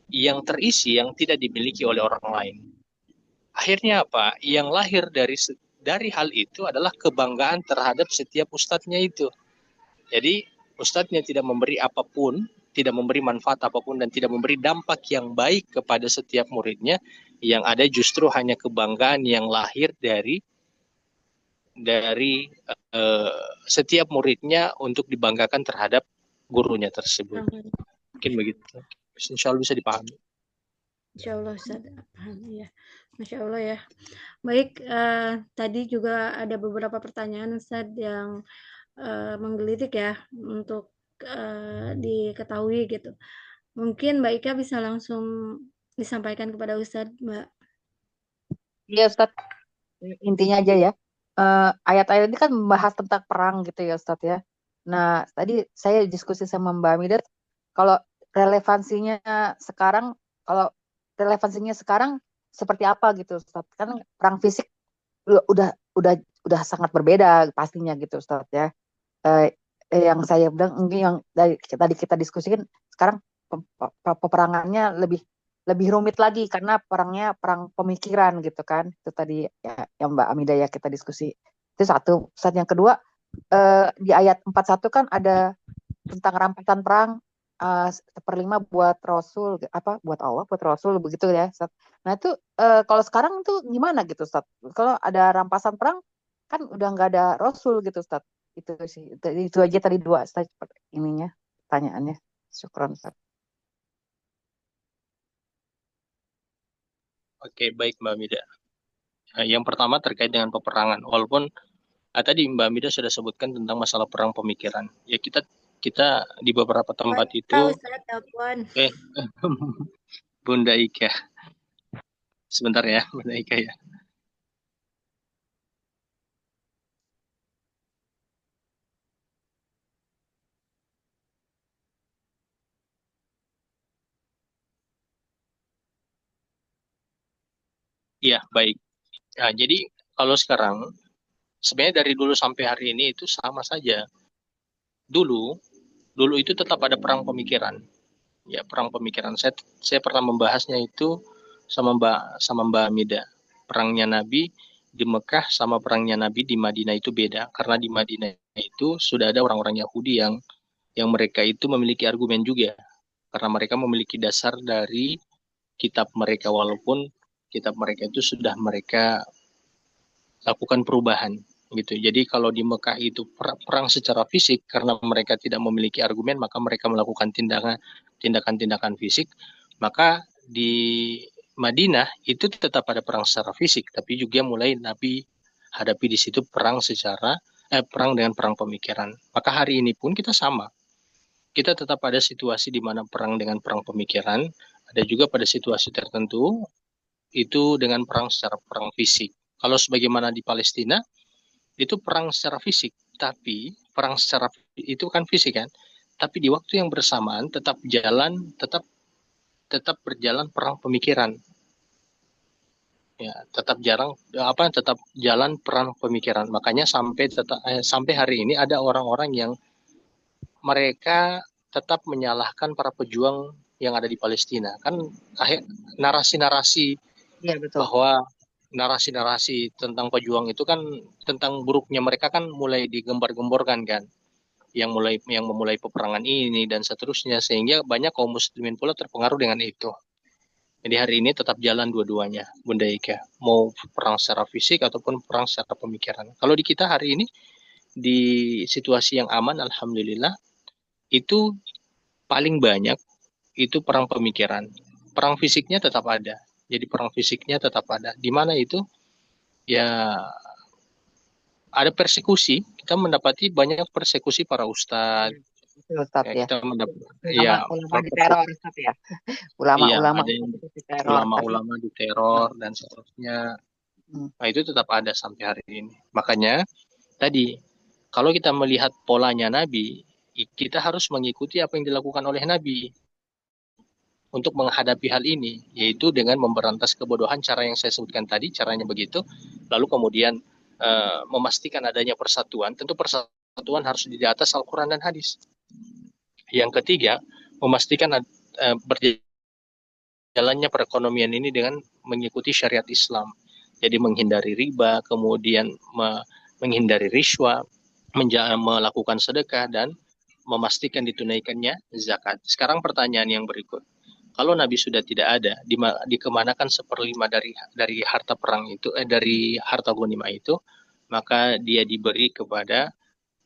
yang terisi yang tidak dimiliki oleh orang lain. Akhirnya apa? Yang lahir dari hal itu adalah kebanggaan terhadap setiap ustadznya itu. Jadi ustadznya tidak memberi apapun, tidak memberi manfaat apapun, dan tidak memberi dampak yang baik kepada setiap muridnya. Yang ada justru hanya kebanggaan yang lahir dari setiap muridnya untuk dibanggakan terhadap gurunya tersebut. Mungkin begitu. Insya Allah bisa dipahami. Insya Allah Ustaz. Ya. Masya Allah ya. Baik, tadi juga ada beberapa pertanyaan Ustaz yang menggelitik ya untuk diketahui gitu. Mungkin Mbak Ika bisa langsung disampaikan kepada Ustaz, Mbak. Iya Ustaz. intinya aja ya. Ayat-ayat ini kan membahas tentang perang gitu ya Ustadz ya. Nah, tadi saya diskusi sama Mbak Amidat, kalau relevansinya sekarang, kalau relevansinya sekarang seperti apa gitu Ustadz? Kan perang fisik udah udah udah sangat berbeda pastinya gitu Ustadz ya. Eh, yang saya bilang mungkin yang dari tadi kita diskusikan sekarang peperangannya lebih lebih rumit lagi karena perangnya perang pemikiran gitu kan. Itu tadi ya yang Mbak Amida ya kita diskusi. Itu satu. Saat yang kedua, di ayat 41 kan ada tentang rampasan perang, seperlima buat Rasul, apa buat Allah, buat Rasul begitu ya Ustaz. Nah itu kalau sekarang tuh gimana gitu Ustaz? Kalau ada rampasan perang kan udah nggak ada Rasul gitu Ustaz. Itu sih itu aja tadi dua Ustaz ininya pertanyaannya. Syukron Ustaz. Oke, baik Mbak Mida. Yang pertama terkait dengan peperangan. Walaupun tadi Mbak Mida sudah sebutkan tentang masalah perang pemikiran. Ya kita di beberapa tempat itu Ustaz, telepon. Bunda Ika. Sebentar ya, Bunda Ika ya. Iya, baik. Nah, jadi kalau sekarang sebenarnya dari dulu sampai hari ini itu sama saja. Dulu itu tetap ada perang pemikiran. Ya, perang pemikiran. Saya pernah membahasnya itu sama Mbak Amida. Perangnya Nabi di Mekah sama perangnya Nabi di Madinah itu beda, karena di Madinah itu sudah ada orang-orang Yahudi yang mereka itu memiliki argumen juga, karena mereka memiliki dasar dari kitab mereka, walaupun kitab mereka itu sudah mereka lakukan perubahan gitu. Jadi kalau di Mekah itu perang secara fisik karena mereka tidak memiliki argumen, maka mereka melakukan tindakan-tindakan fisik. Maka di Madinah itu tetap ada perang secara fisik, tapi juga mulai Nabi hadapi di situ perang dengan perang pemikiran. Maka hari ini pun kita sama. Kita tetap ada situasi di mana perang dengan perang pemikiran, ada juga pada situasi tertentu itu dengan perang fisik. Kalau sebagaimana di Palestina, itu perang secara fisik, tapi perang secara itu kan fisik kan, tapi di waktu yang bersamaan tetap berjalan perang pemikiran. Ya, tetap jalan perang pemikiran. Makanya sampai hari ini ada orang-orang yang mereka tetap menyalahkan para pejuang yang ada di Palestina. Kan narasi-narasi Iya betul. bahwa narasi-narasi tentang pejuang itu kan tentang buruknya mereka kan mulai digembar-gemborkan kan, yang memulai peperangan ini dan seterusnya, sehingga banyak kaum muslimin pula terpengaruh dengan itu. Jadi hari ini tetap jalan dua-duanya, Bunda Ika, mau perang secara fisik ataupun perang secara pemikiran. Kalau di kita hari ini di situasi yang aman, alhamdulillah, itu paling banyak itu perang pemikiran. Perang fisiknya tetap ada. Jadi perang fisiknya tetap ada. Di mana itu ya ada persekusi, kita mendapati banyak persekusi para ustadz. Ustaz ya. Kita mendapat Ulama diteror Ustaz ya. Ulama-ulama diteror. Ulama-ulama diteror dan seterusnya. Nah, itu tetap ada sampai hari ini. Makanya tadi kalau kita melihat polanya Nabi, kita harus mengikuti apa yang dilakukan oleh Nabi untuk menghadapi hal ini, yaitu dengan memberantas kebodohan, cara yang saya sebutkan tadi, caranya begitu. Lalu kemudian memastikan adanya persatuan. Tentu persatuan harus di atas Al-Quran dan hadis. Yang ketiga, memastikan berjalannya perekonomian ini dengan mengikuti syariat Islam. Jadi menghindari riba, kemudian menghindari riswa, melakukan sedekah, dan memastikan ditunaikannya zakat. Sekarang pertanyaan yang berikut. Kalau Nabi sudah tidak ada, dikemanakan 1/5 dari harta perang itu, dari harta ghanimah itu, maka dia diberi kepada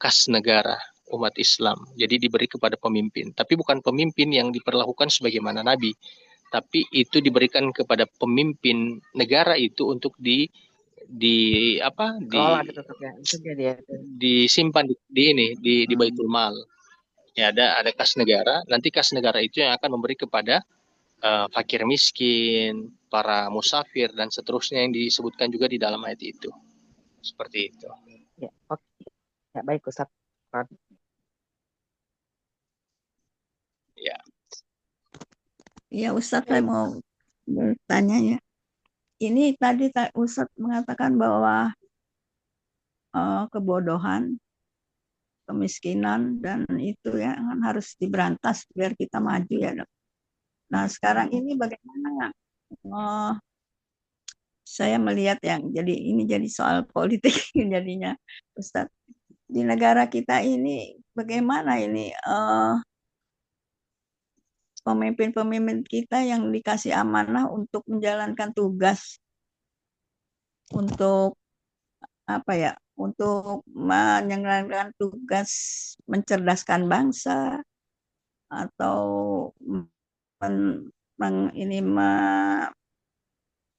kas negara umat Islam. Jadi diberi kepada pemimpin. Tapi bukan pemimpin yang diperlakukan sebagaimana Nabi, tapi itu diberikan kepada pemimpin negara itu untuk disimpan di Baitul Mal. Ya, ada kas negara. Nanti kas negara itu yang akan memberi kepada fakir miskin, para musafir dan seterusnya yang disebutkan juga di dalam ayat itu. Seperti itu. Ya, oke. Ya, baik Ustaz. Ya. Ya Ustadz, saya mau bertanya ya. Ini tadi Ustadz mengatakan bahwa kebodohan, kemiskinan, dan itu ya kan harus diberantas biar kita maju ya dok. Nah sekarang ini bagaimana saya melihat yang jadi soal politik jadinya Ustadz. Di negara kita ini bagaimana ini pemimpin-pemimpin kita yang dikasih amanah untuk menjalankan tugas untuk apa ya, untuk menjalankan tugas mencerdaskan bangsa atau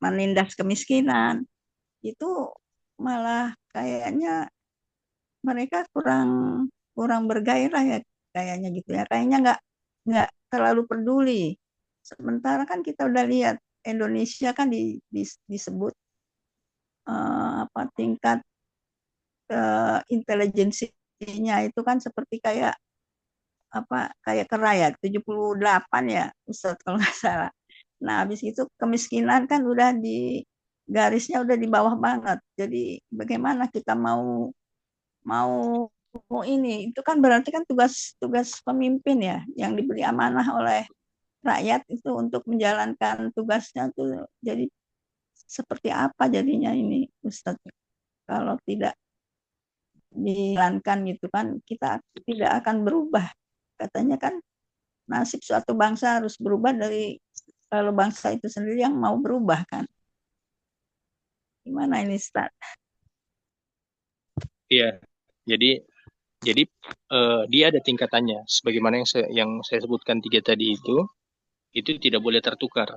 menindas kemiskinan, itu malah kayaknya mereka kurang bergairah ya kayaknya gitu ya, kayaknya nggak terlalu peduli. Sementara kan kita udah lihat Indonesia kan disebut tingkat intelijensinya itu kan seperti kayak kera 78 ya Ustadz kalau nggak salah. Nah habis itu kemiskinan kan udah garisnya udah di bawah banget. Jadi bagaimana kita mau ini, itu kan berarti kan tugas pemimpin ya yang diberi amanah oleh rakyat itu untuk menjalankan tugasnya tuh. Jadi seperti apa jadinya ini Ustadz kalau tidak dijalankan gitu kan, kita tidak akan berubah. Katanya kan nasib suatu bangsa harus berubah dari kalau bangsa itu sendiri yang mau berubah kan. Gimana ini Ustaz? Iya, jadi dia ada tingkatannya. Sebagaimana yang saya sebutkan 3 tadi itu tidak boleh tertukar.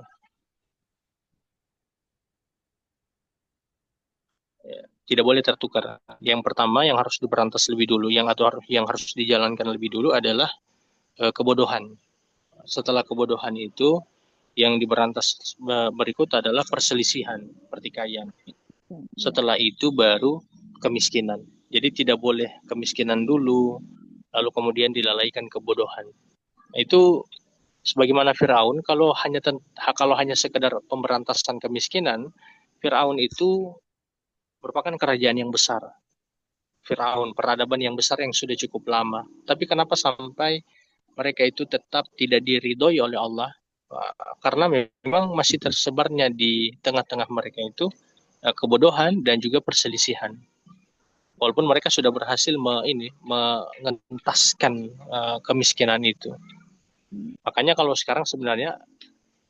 Tidak boleh tertukar. Yang pertama yang harus diberantas lebih dulu, yang harus dijalankan lebih dulu adalah kebodohan. Setelah kebodohan itu, yang diberantas berikut adalah perselisihan, pertikaian. Setelah itu baru kemiskinan. Jadi tidak boleh kemiskinan dulu, lalu kemudian dilalaikan kebodohan. Itu sebagaimana Firaun, kalau hanya sekedar pemberantasan kemiskinan, Firaun itu merupakan kerajaan yang besar. Firaun, peradaban yang besar yang sudah cukup lama. Tapi kenapa sampai mereka itu tetap tidak diridhoi oleh Allah? Karena memang masih tersebarnya di tengah-tengah mereka itu kebodohan dan juga perselisihan. Walaupun mereka sudah berhasil mengentaskan kemiskinan itu. Makanya kalau sekarang sebenarnya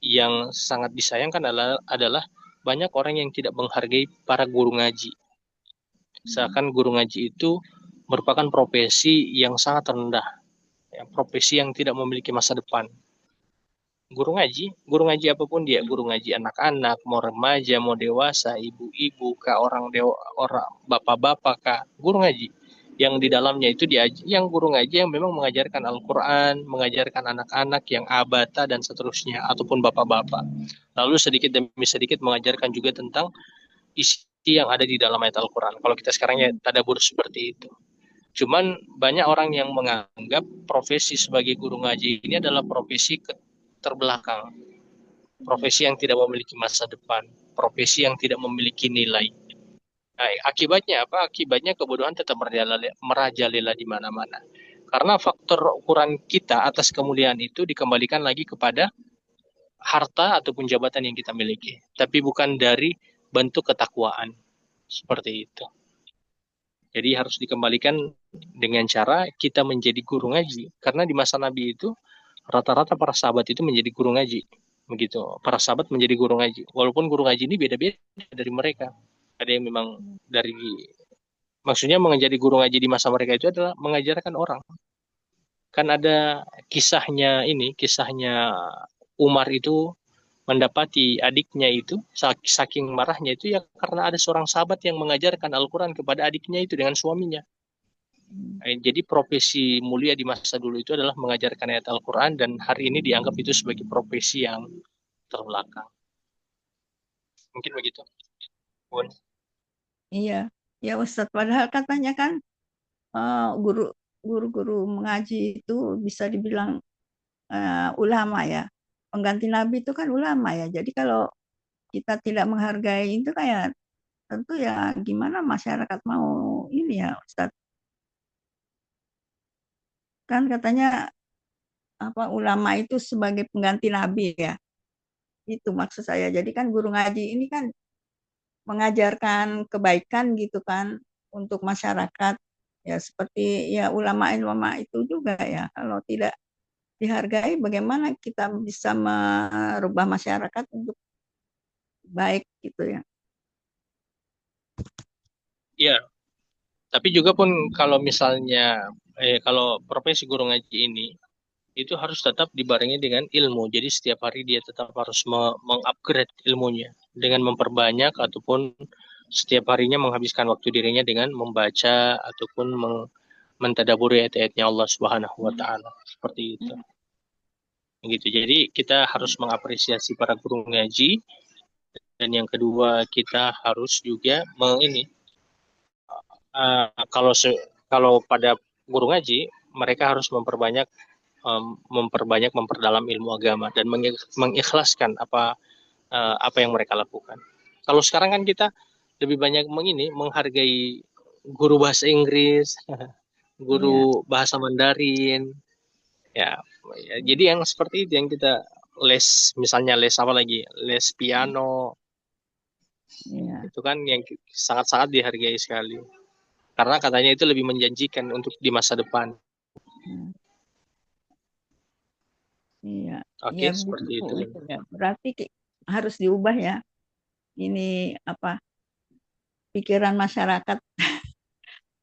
yang sangat disayangkan adalah banyak orang yang tidak menghargai para guru ngaji. Seakan guru ngaji itu merupakan profesi yang sangat rendah, ya, profesi yang tidak memiliki masa depan. Guru ngaji apapun dia, guru ngaji anak-anak, mau remaja, mau dewasa, ibu-ibu, orang bapak-bapak, guru ngaji yang di dalamnya itu yang guru ngaji yang memang mengajarkan Al-Quran, mengajarkan anak-anak yang abata dan seterusnya, ataupun bapak-bapak. Lalu sedikit demi sedikit mengajarkan juga tentang isi yang ada di dalam ayat Al-Quran. Kalau kita sekarang ya tadabbur seperti itu. Cuman banyak orang yang menganggap profesi sebagai guru ngaji ini adalah profesi terbelakang, profesi yang tidak memiliki masa depan, profesi yang tidak memiliki nilai. Nah, akibatnya apa? Akibatnya kebodohan tetap merajalela di mana-mana. Karena faktor ukuran kita atas kemuliaan itu dikembalikan lagi kepada harta ataupun jabatan yang kita miliki, tapi bukan dari bentuk ketakwaan. Seperti itu. Jadi harus dikembalikan dengan cara kita menjadi guru ngaji. Karena di masa Nabi itu rata-rata para sahabat itu menjadi guru ngaji. Begitu. Para sahabat menjadi guru ngaji. Walaupun guru ngaji ini beda-beda dari mereka. Ada yang memang maksudnya menjadi guru ngaji di masa mereka itu adalah mengajarkan orang. Kan ada kisahnya Umar itu mendapati adiknya itu, saking marahnya itu ya karena ada seorang sahabat yang mengajarkan Al-Quran kepada adiknya itu dengan suaminya. Jadi profesi mulia di masa dulu itu adalah mengajarkan ayat Al-Quran, dan hari ini dianggap itu sebagai profesi yang terbelakang. Mungkin begitu, Bun. Iya, ya Ustadz. Padahal katanya kan guru-guru mengaji itu bisa dibilang ulama ya. Pengganti Nabi itu kan ulama ya. Jadi kalau kita tidak menghargai itu kayak tentu ya gimana masyarakat mau ini ya Ustadz. Kan katanya apa ulama itu sebagai pengganti Nabi ya. Itu maksud saya. Jadi kan guru ngaji ini kan mengajarkan kebaikan gitu kan untuk masyarakat. Ya seperti ya ulama-ulama itu juga ya. Kalau tidak dihargai bagaimana kita bisa merubah masyarakat untuk baik gitu ya. Iya, tapi juga pun kalau misalnya kalau profesi guru ngaji ini itu harus tetap dibarengi dengan ilmu. Jadi setiap hari dia tetap harus mengupgrade ilmunya dengan memperbanyak ataupun setiap harinya menghabiskan waktu dirinya dengan membaca ataupun mentadaburi ayat-ayatnya Allah Subhanahu wa taala. Seperti itu. Gitu. Jadi kita harus mengapresiasi para guru ngaji, dan yang kedua kita harus juga kalau pada guru ngaji mereka harus memperbanyak memperdalam ilmu agama dan mengikhlaskan apa yang mereka lakukan. Kalau sekarang kan kita lebih banyak menghargai guru bahasa Inggris, guru bahasa Mandarin, ya. Jadi yang seperti itu yang kita misalnya les apa lagi, les piano, itu kan yang sangat-sangat dihargai sekali. Karena katanya itu lebih menjanjikan untuk di masa depan. Iya. Oke, Iya, seperti Bu. itu. Ya. Berarti harus diubah ya. Ini apa? Pikiran masyarakat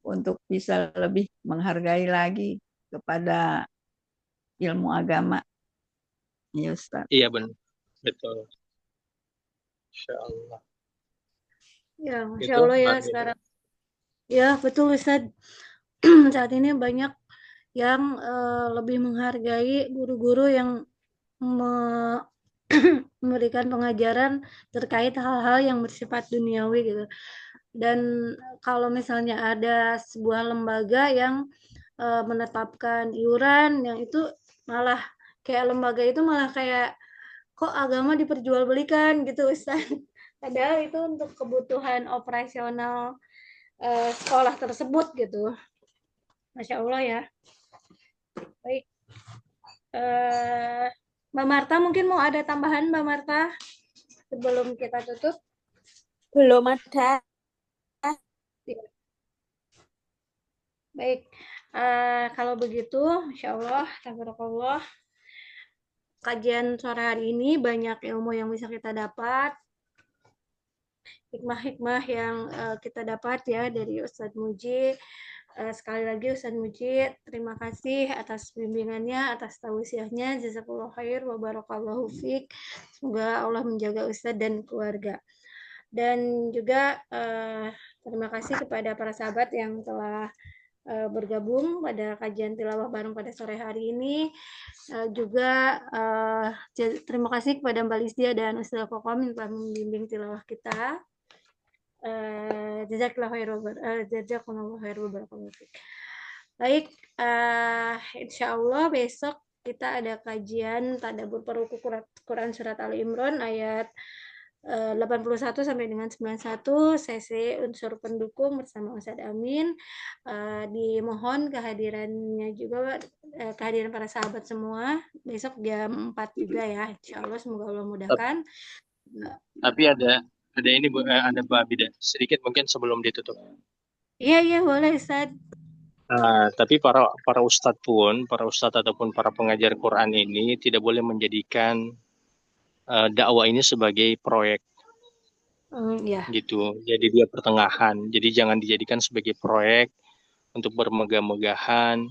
untuk bisa lebih menghargai lagi kepada ilmu agama. Iya, Ustaz. Iya, benar. Betul. Insya Allah. Ya, Masya Itu, Allah ya Mbak. sekarang. Ya, betul Ustaz. Saat ini banyak yang lebih menghargai guru-guru yang memberikan pengajaran terkait hal-hal yang bersifat duniawi gitu. Dan kalau misalnya ada sebuah lembaga yang menetapkan iuran yang itu malah kayak lembaga itu malah kayak kok agama diperjualbelikan gitu Ustaz. Padahal itu untuk kebutuhan operasional sekolah tersebut gitu. Masya Allah ya. Baik. Mbak Marta mungkin mau ada tambahan Mbak Marta sebelum kita tutup? Belum ada. Baik. Kalau begitu, Insya Allah, tabarakallah. Kajian sore hari ini banyak ilmu yang bisa kita dapat, hikmah-hikmah yang kita dapat ya dari Ustadz Muji. Sekali lagi Ustadz Muji, terima kasih atas bimbingannya, atas tausiahnya. Jazakallahu khair wa barakallahu fiik. Semoga Allah menjaga Ustadz dan keluarga. Dan juga terima kasih kepada para sahabat yang telah bergabung pada kajian tilawah bareng pada sore hari ini. Juga terima kasih kepada Mbak Lisdia dan Ustaz Kokom yang telah membimbing tilawah kita. Jazakallahu khairan barakallahu fiik. Baik, insya Allah besok kita ada kajian tadabbur peruku Quran surat Ali Imran ayat 81 sampai dengan 91 sesi unsur pendukung bersama Ustadz Amin. Dimohon kehadirannya juga kehadiran para sahabat semua besok jam 4 juga ya. Insya Allah semoga Allah mudahkan. Tapi ada ini ada Mbak Bida sedikit mungkin sebelum ditutup. Iya boleh Ustadz. Tapi para ustadz ataupun para pengajar Quran ini tidak boleh menjadikan dakwah ini sebagai proyek, gitu. Jadi dia pertengahan. Jadi jangan dijadikan sebagai proyek untuk bermegah-megahan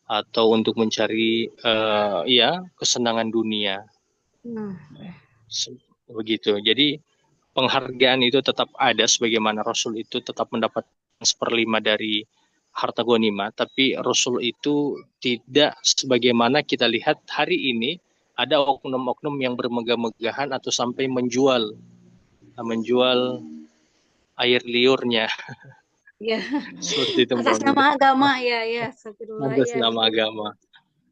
atau untuk mencari kesenangan dunia. Begitu. Jadi penghargaan itu tetap ada sebagaimana Rasul itu tetap mendapat 1/5 dari harta ghanimah, tapi Rasul itu tidak sebagaimana kita lihat hari ini ada oknum-oknum yang bermegah-megahan atau sampai menjual menjual air liurnya. Ya, Seperti itu atas Mbak nama Frida. agama ya, astagfirullah Atas ya. nama agama.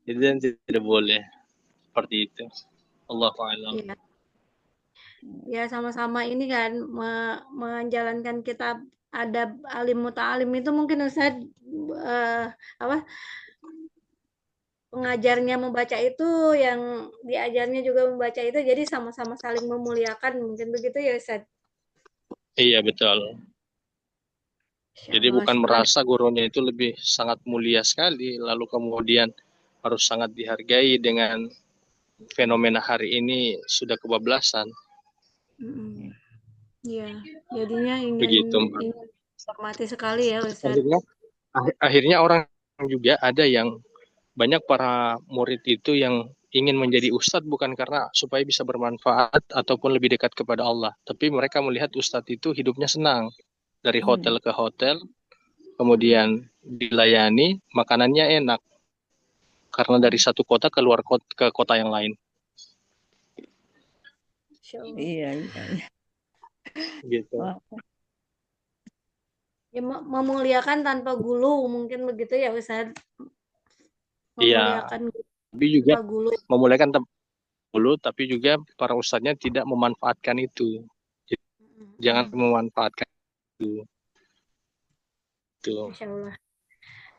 Itu yang tidak boleh. Seperti itu. Allahu a'lam. Iya. Ya sama-sama ini kan menjalankan kitab adab alim muta'alim itu mungkin Ustaz apa pengajarnya membaca itu yang diajarnya juga membaca itu jadi sama-sama saling memuliakan mungkin begitu ya Ustaz. Iya betul. Jadi Insyaallah, bukan syukur. merasa gurunya itu lebih sangat mulia sekali, lalu kemudian harus sangat dihargai dengan fenomena hari ini sudah kebablasan. Iya, jadinya ingin Begitu Mbak. hormati sekali ya Ustaz. Akhirnya orang juga ada yang banyak para murid itu yang ingin menjadi ustadz bukan karena supaya bisa bermanfaat ataupun lebih dekat kepada Allah, tapi mereka melihat ustadz itu hidupnya senang, dari hotel ke hotel, kemudian dilayani, makanannya enak, karena dari satu kota keluar ke kota yang lain. Iya. Gitu. Ya, memuliakan tanpa gulu mungkin begitu ya Ustaz. Iya. Tapi juga gulu. memuliakan gulu, tapi juga para ustadznya tidak memanfaatkan itu. Jangan memanfaatkan itu. Masya Allah.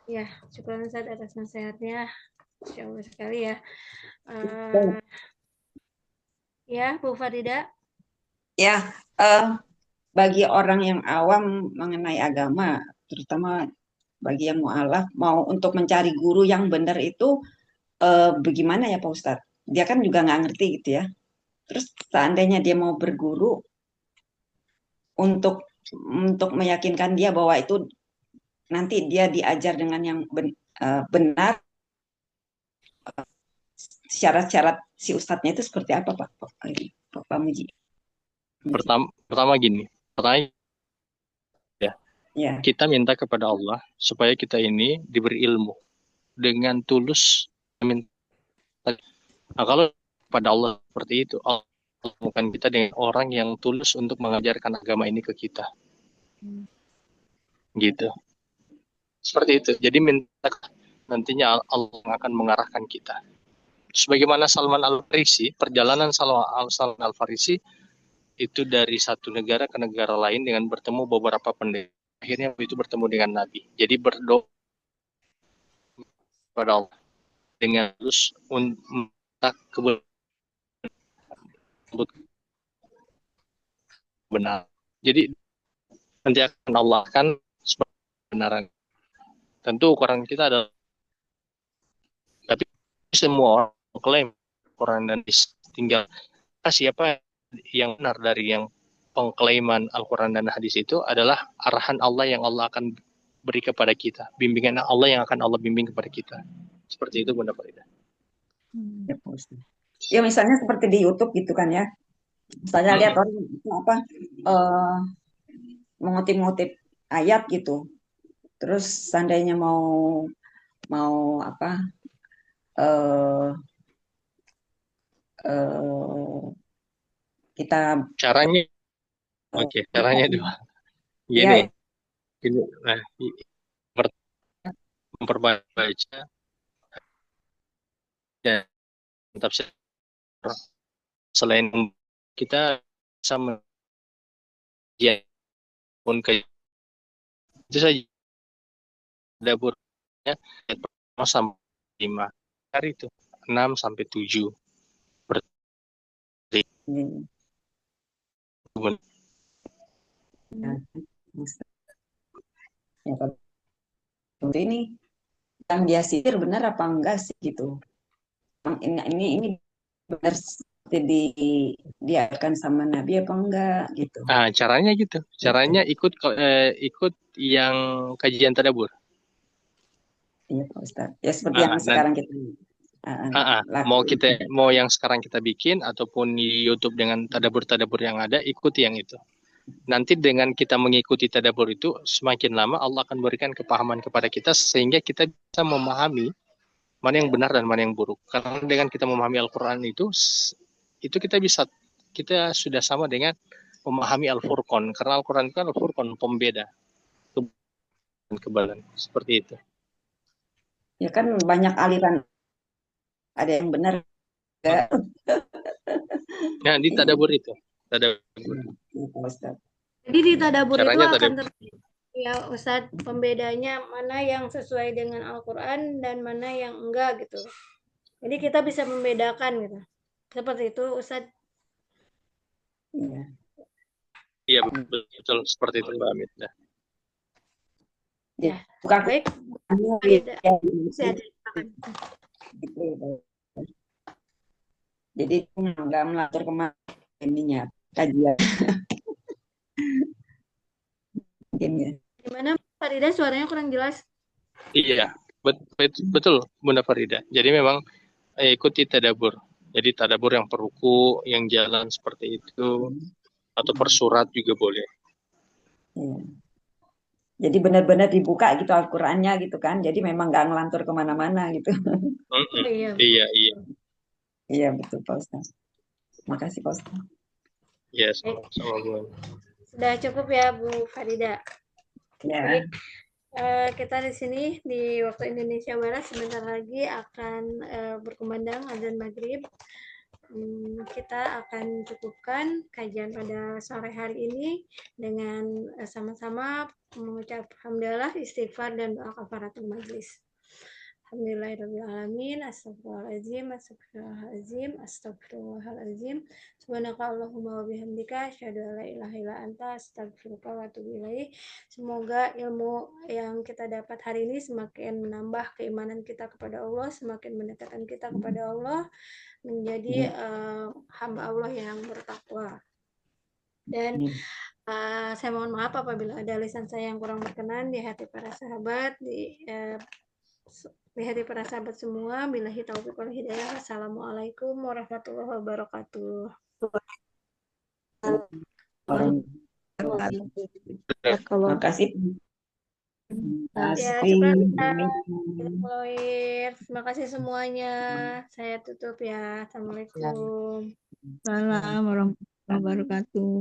Ya, syukur Ustaz atas nasihatnya. Masya Allah sekali ya. Ya, Bu Farida. Ya, bagi orang yang awam mengenai agama, terutama bagi yang mu'alaf, mau untuk mencari guru yang benar itu bagaimana ya Pak Ustadz? Dia kan juga nggak ngerti gitu ya. Terus seandainya dia mau berguru untuk meyakinkan dia bahwa itu nanti dia diajar dengan yang benar, syarat-syarat si ustadznya itu seperti apa Pak Muji? Pertama gini, kita minta kepada Allah supaya kita ini diberi ilmu dengan tulus. Nah, kalau pada Allah seperti itu, Allah bukan kita dengan orang yang tulus untuk mengajarkan agama ini ke kita. Gitu. Seperti itu. Jadi minta nantinya Allah akan mengarahkan kita. Sebagaimana Salman Al-Farisi, perjalanan Salman Al-Farisi itu dari satu negara ke negara lain dengan bertemu beberapa pendeta. Akhirnya itu bertemu dengan Nabi. Jadi berdoa kepada Allah dengan terus minta benar. Jadi nanti akan Allah kan kebenaran. Tentu ukuran kita adalah, tapi semua orang klaim Quran dan tinggal siapa yang benar dari yang pengklaiman Al-Quran dan hadis itu adalah arahan Allah yang Allah akan beri kepada kita, bimbingan Allah yang akan Allah bimbing kepada kita. Seperti itu Bunda Farida. Ya misalnya seperti di YouTube gitu kan ya. Misalnya lihat orang itu mengutip-ngutip ayat gitu. Terus seandainya mau kita caranya caranya dua. Gini. Nah, memperbaca dan tafsir. Selain kita bisa pun ke itu saja dapurnya sampai 5 hari itu 6 sampai 7 berarti ini yang dia sihir benar apa enggak sih gitu. Ini benar diajarkan sama Nabi apa enggak gitu. Nah, caranya gitu. Caranya ikut yang kajian tadabbur. Iya Pak Ustaz. Ya seperti yang sekarang kita mau yang sekarang kita bikin ataupun di YouTube dengan tadabbur yang ada, ikuti yang itu. Nanti dengan kita mengikuti tadabbur itu, semakin lama Allah akan berikan kepahaman kepada kita sehingga kita bisa memahami mana yang benar dan mana yang buruk. Karena dengan kita memahami Al-Quran itu kita sudah sama dengan memahami Al-Furqan, karena Al-Quran itu kan Al-Furqan, pembeda kebalan seperti itu. Ya kan banyak aliran, ada yang benar enggak. Nah, di tadabur itu, tadabur. Gitu, Ustaz. Jadi di tadabur itu Caranya akan tadabur. ya Ustadz, pembedanya mana yang sesuai dengan Al-Quran dan mana yang enggak gitu. Jadi kita bisa membedakan gitu. Seperti itu Ustadz. Iya. Iya, betul seperti itu Mbak Aminah. Jadi, Ya, bukan baik. Farida. Saya ada Gitu. Jadi nggak melapor kemana ininya kajian. Mungkin ya. Gimana Farida, suaranya kurang jelas? Iya, betul Bunda Farida. Jadi memang ikuti tadabur. Jadi tadabur yang per ruku, yang jalan seperti itu, atau per surat juga boleh. Iya. Jadi benar-benar dibuka gitu Al-Qur'annya gitu kan. Jadi memang nggak ngelantur kemana-mana gitu. Iya. Iya. Iya betul Pak Ustaz. Makasih Pak Ustaz. Ya, sama-sama Bu. Sudah cukup ya Bu Farida. Ya. Baik. Kita di sini di waktu Indonesia Barat sebentar lagi akan berkumandang azan maghrib. Kita akan cukupkan kajian pada sore hari ini dengan sama-sama mengucap hamdalah, istighfar, dan doa kafaratul majlis. Alhamdulillahirrahmanirrahim. Astagfirullahaladzim, astagfirullahaladzim, astagfirullahaladzim. Subhanaka Allahumma wa bihamdika, asyhadu an la ilaha illa anta, astaghfiruka wa atubu ilaik. Semoga ilmu yang kita dapat hari ini semakin menambah keimanan kita kepada Allah, semakin mendekatkan kita kepada Allah, menjadi hamba Allah yang bertakwa. Dan saya mohon maaf apabila ada lisan saya yang kurang berkenan di hati para sahabat, di hati para sahabat semua. Billahi taufiq wal hidayah. Wassalamualaikum warahmatullahi wabarakatuh. Terima kasih. Ya, terima kasih semuanya. Saya tutup ya. Assalamualaikum. Assalamualaikum warahmatullahi wabarakatuh.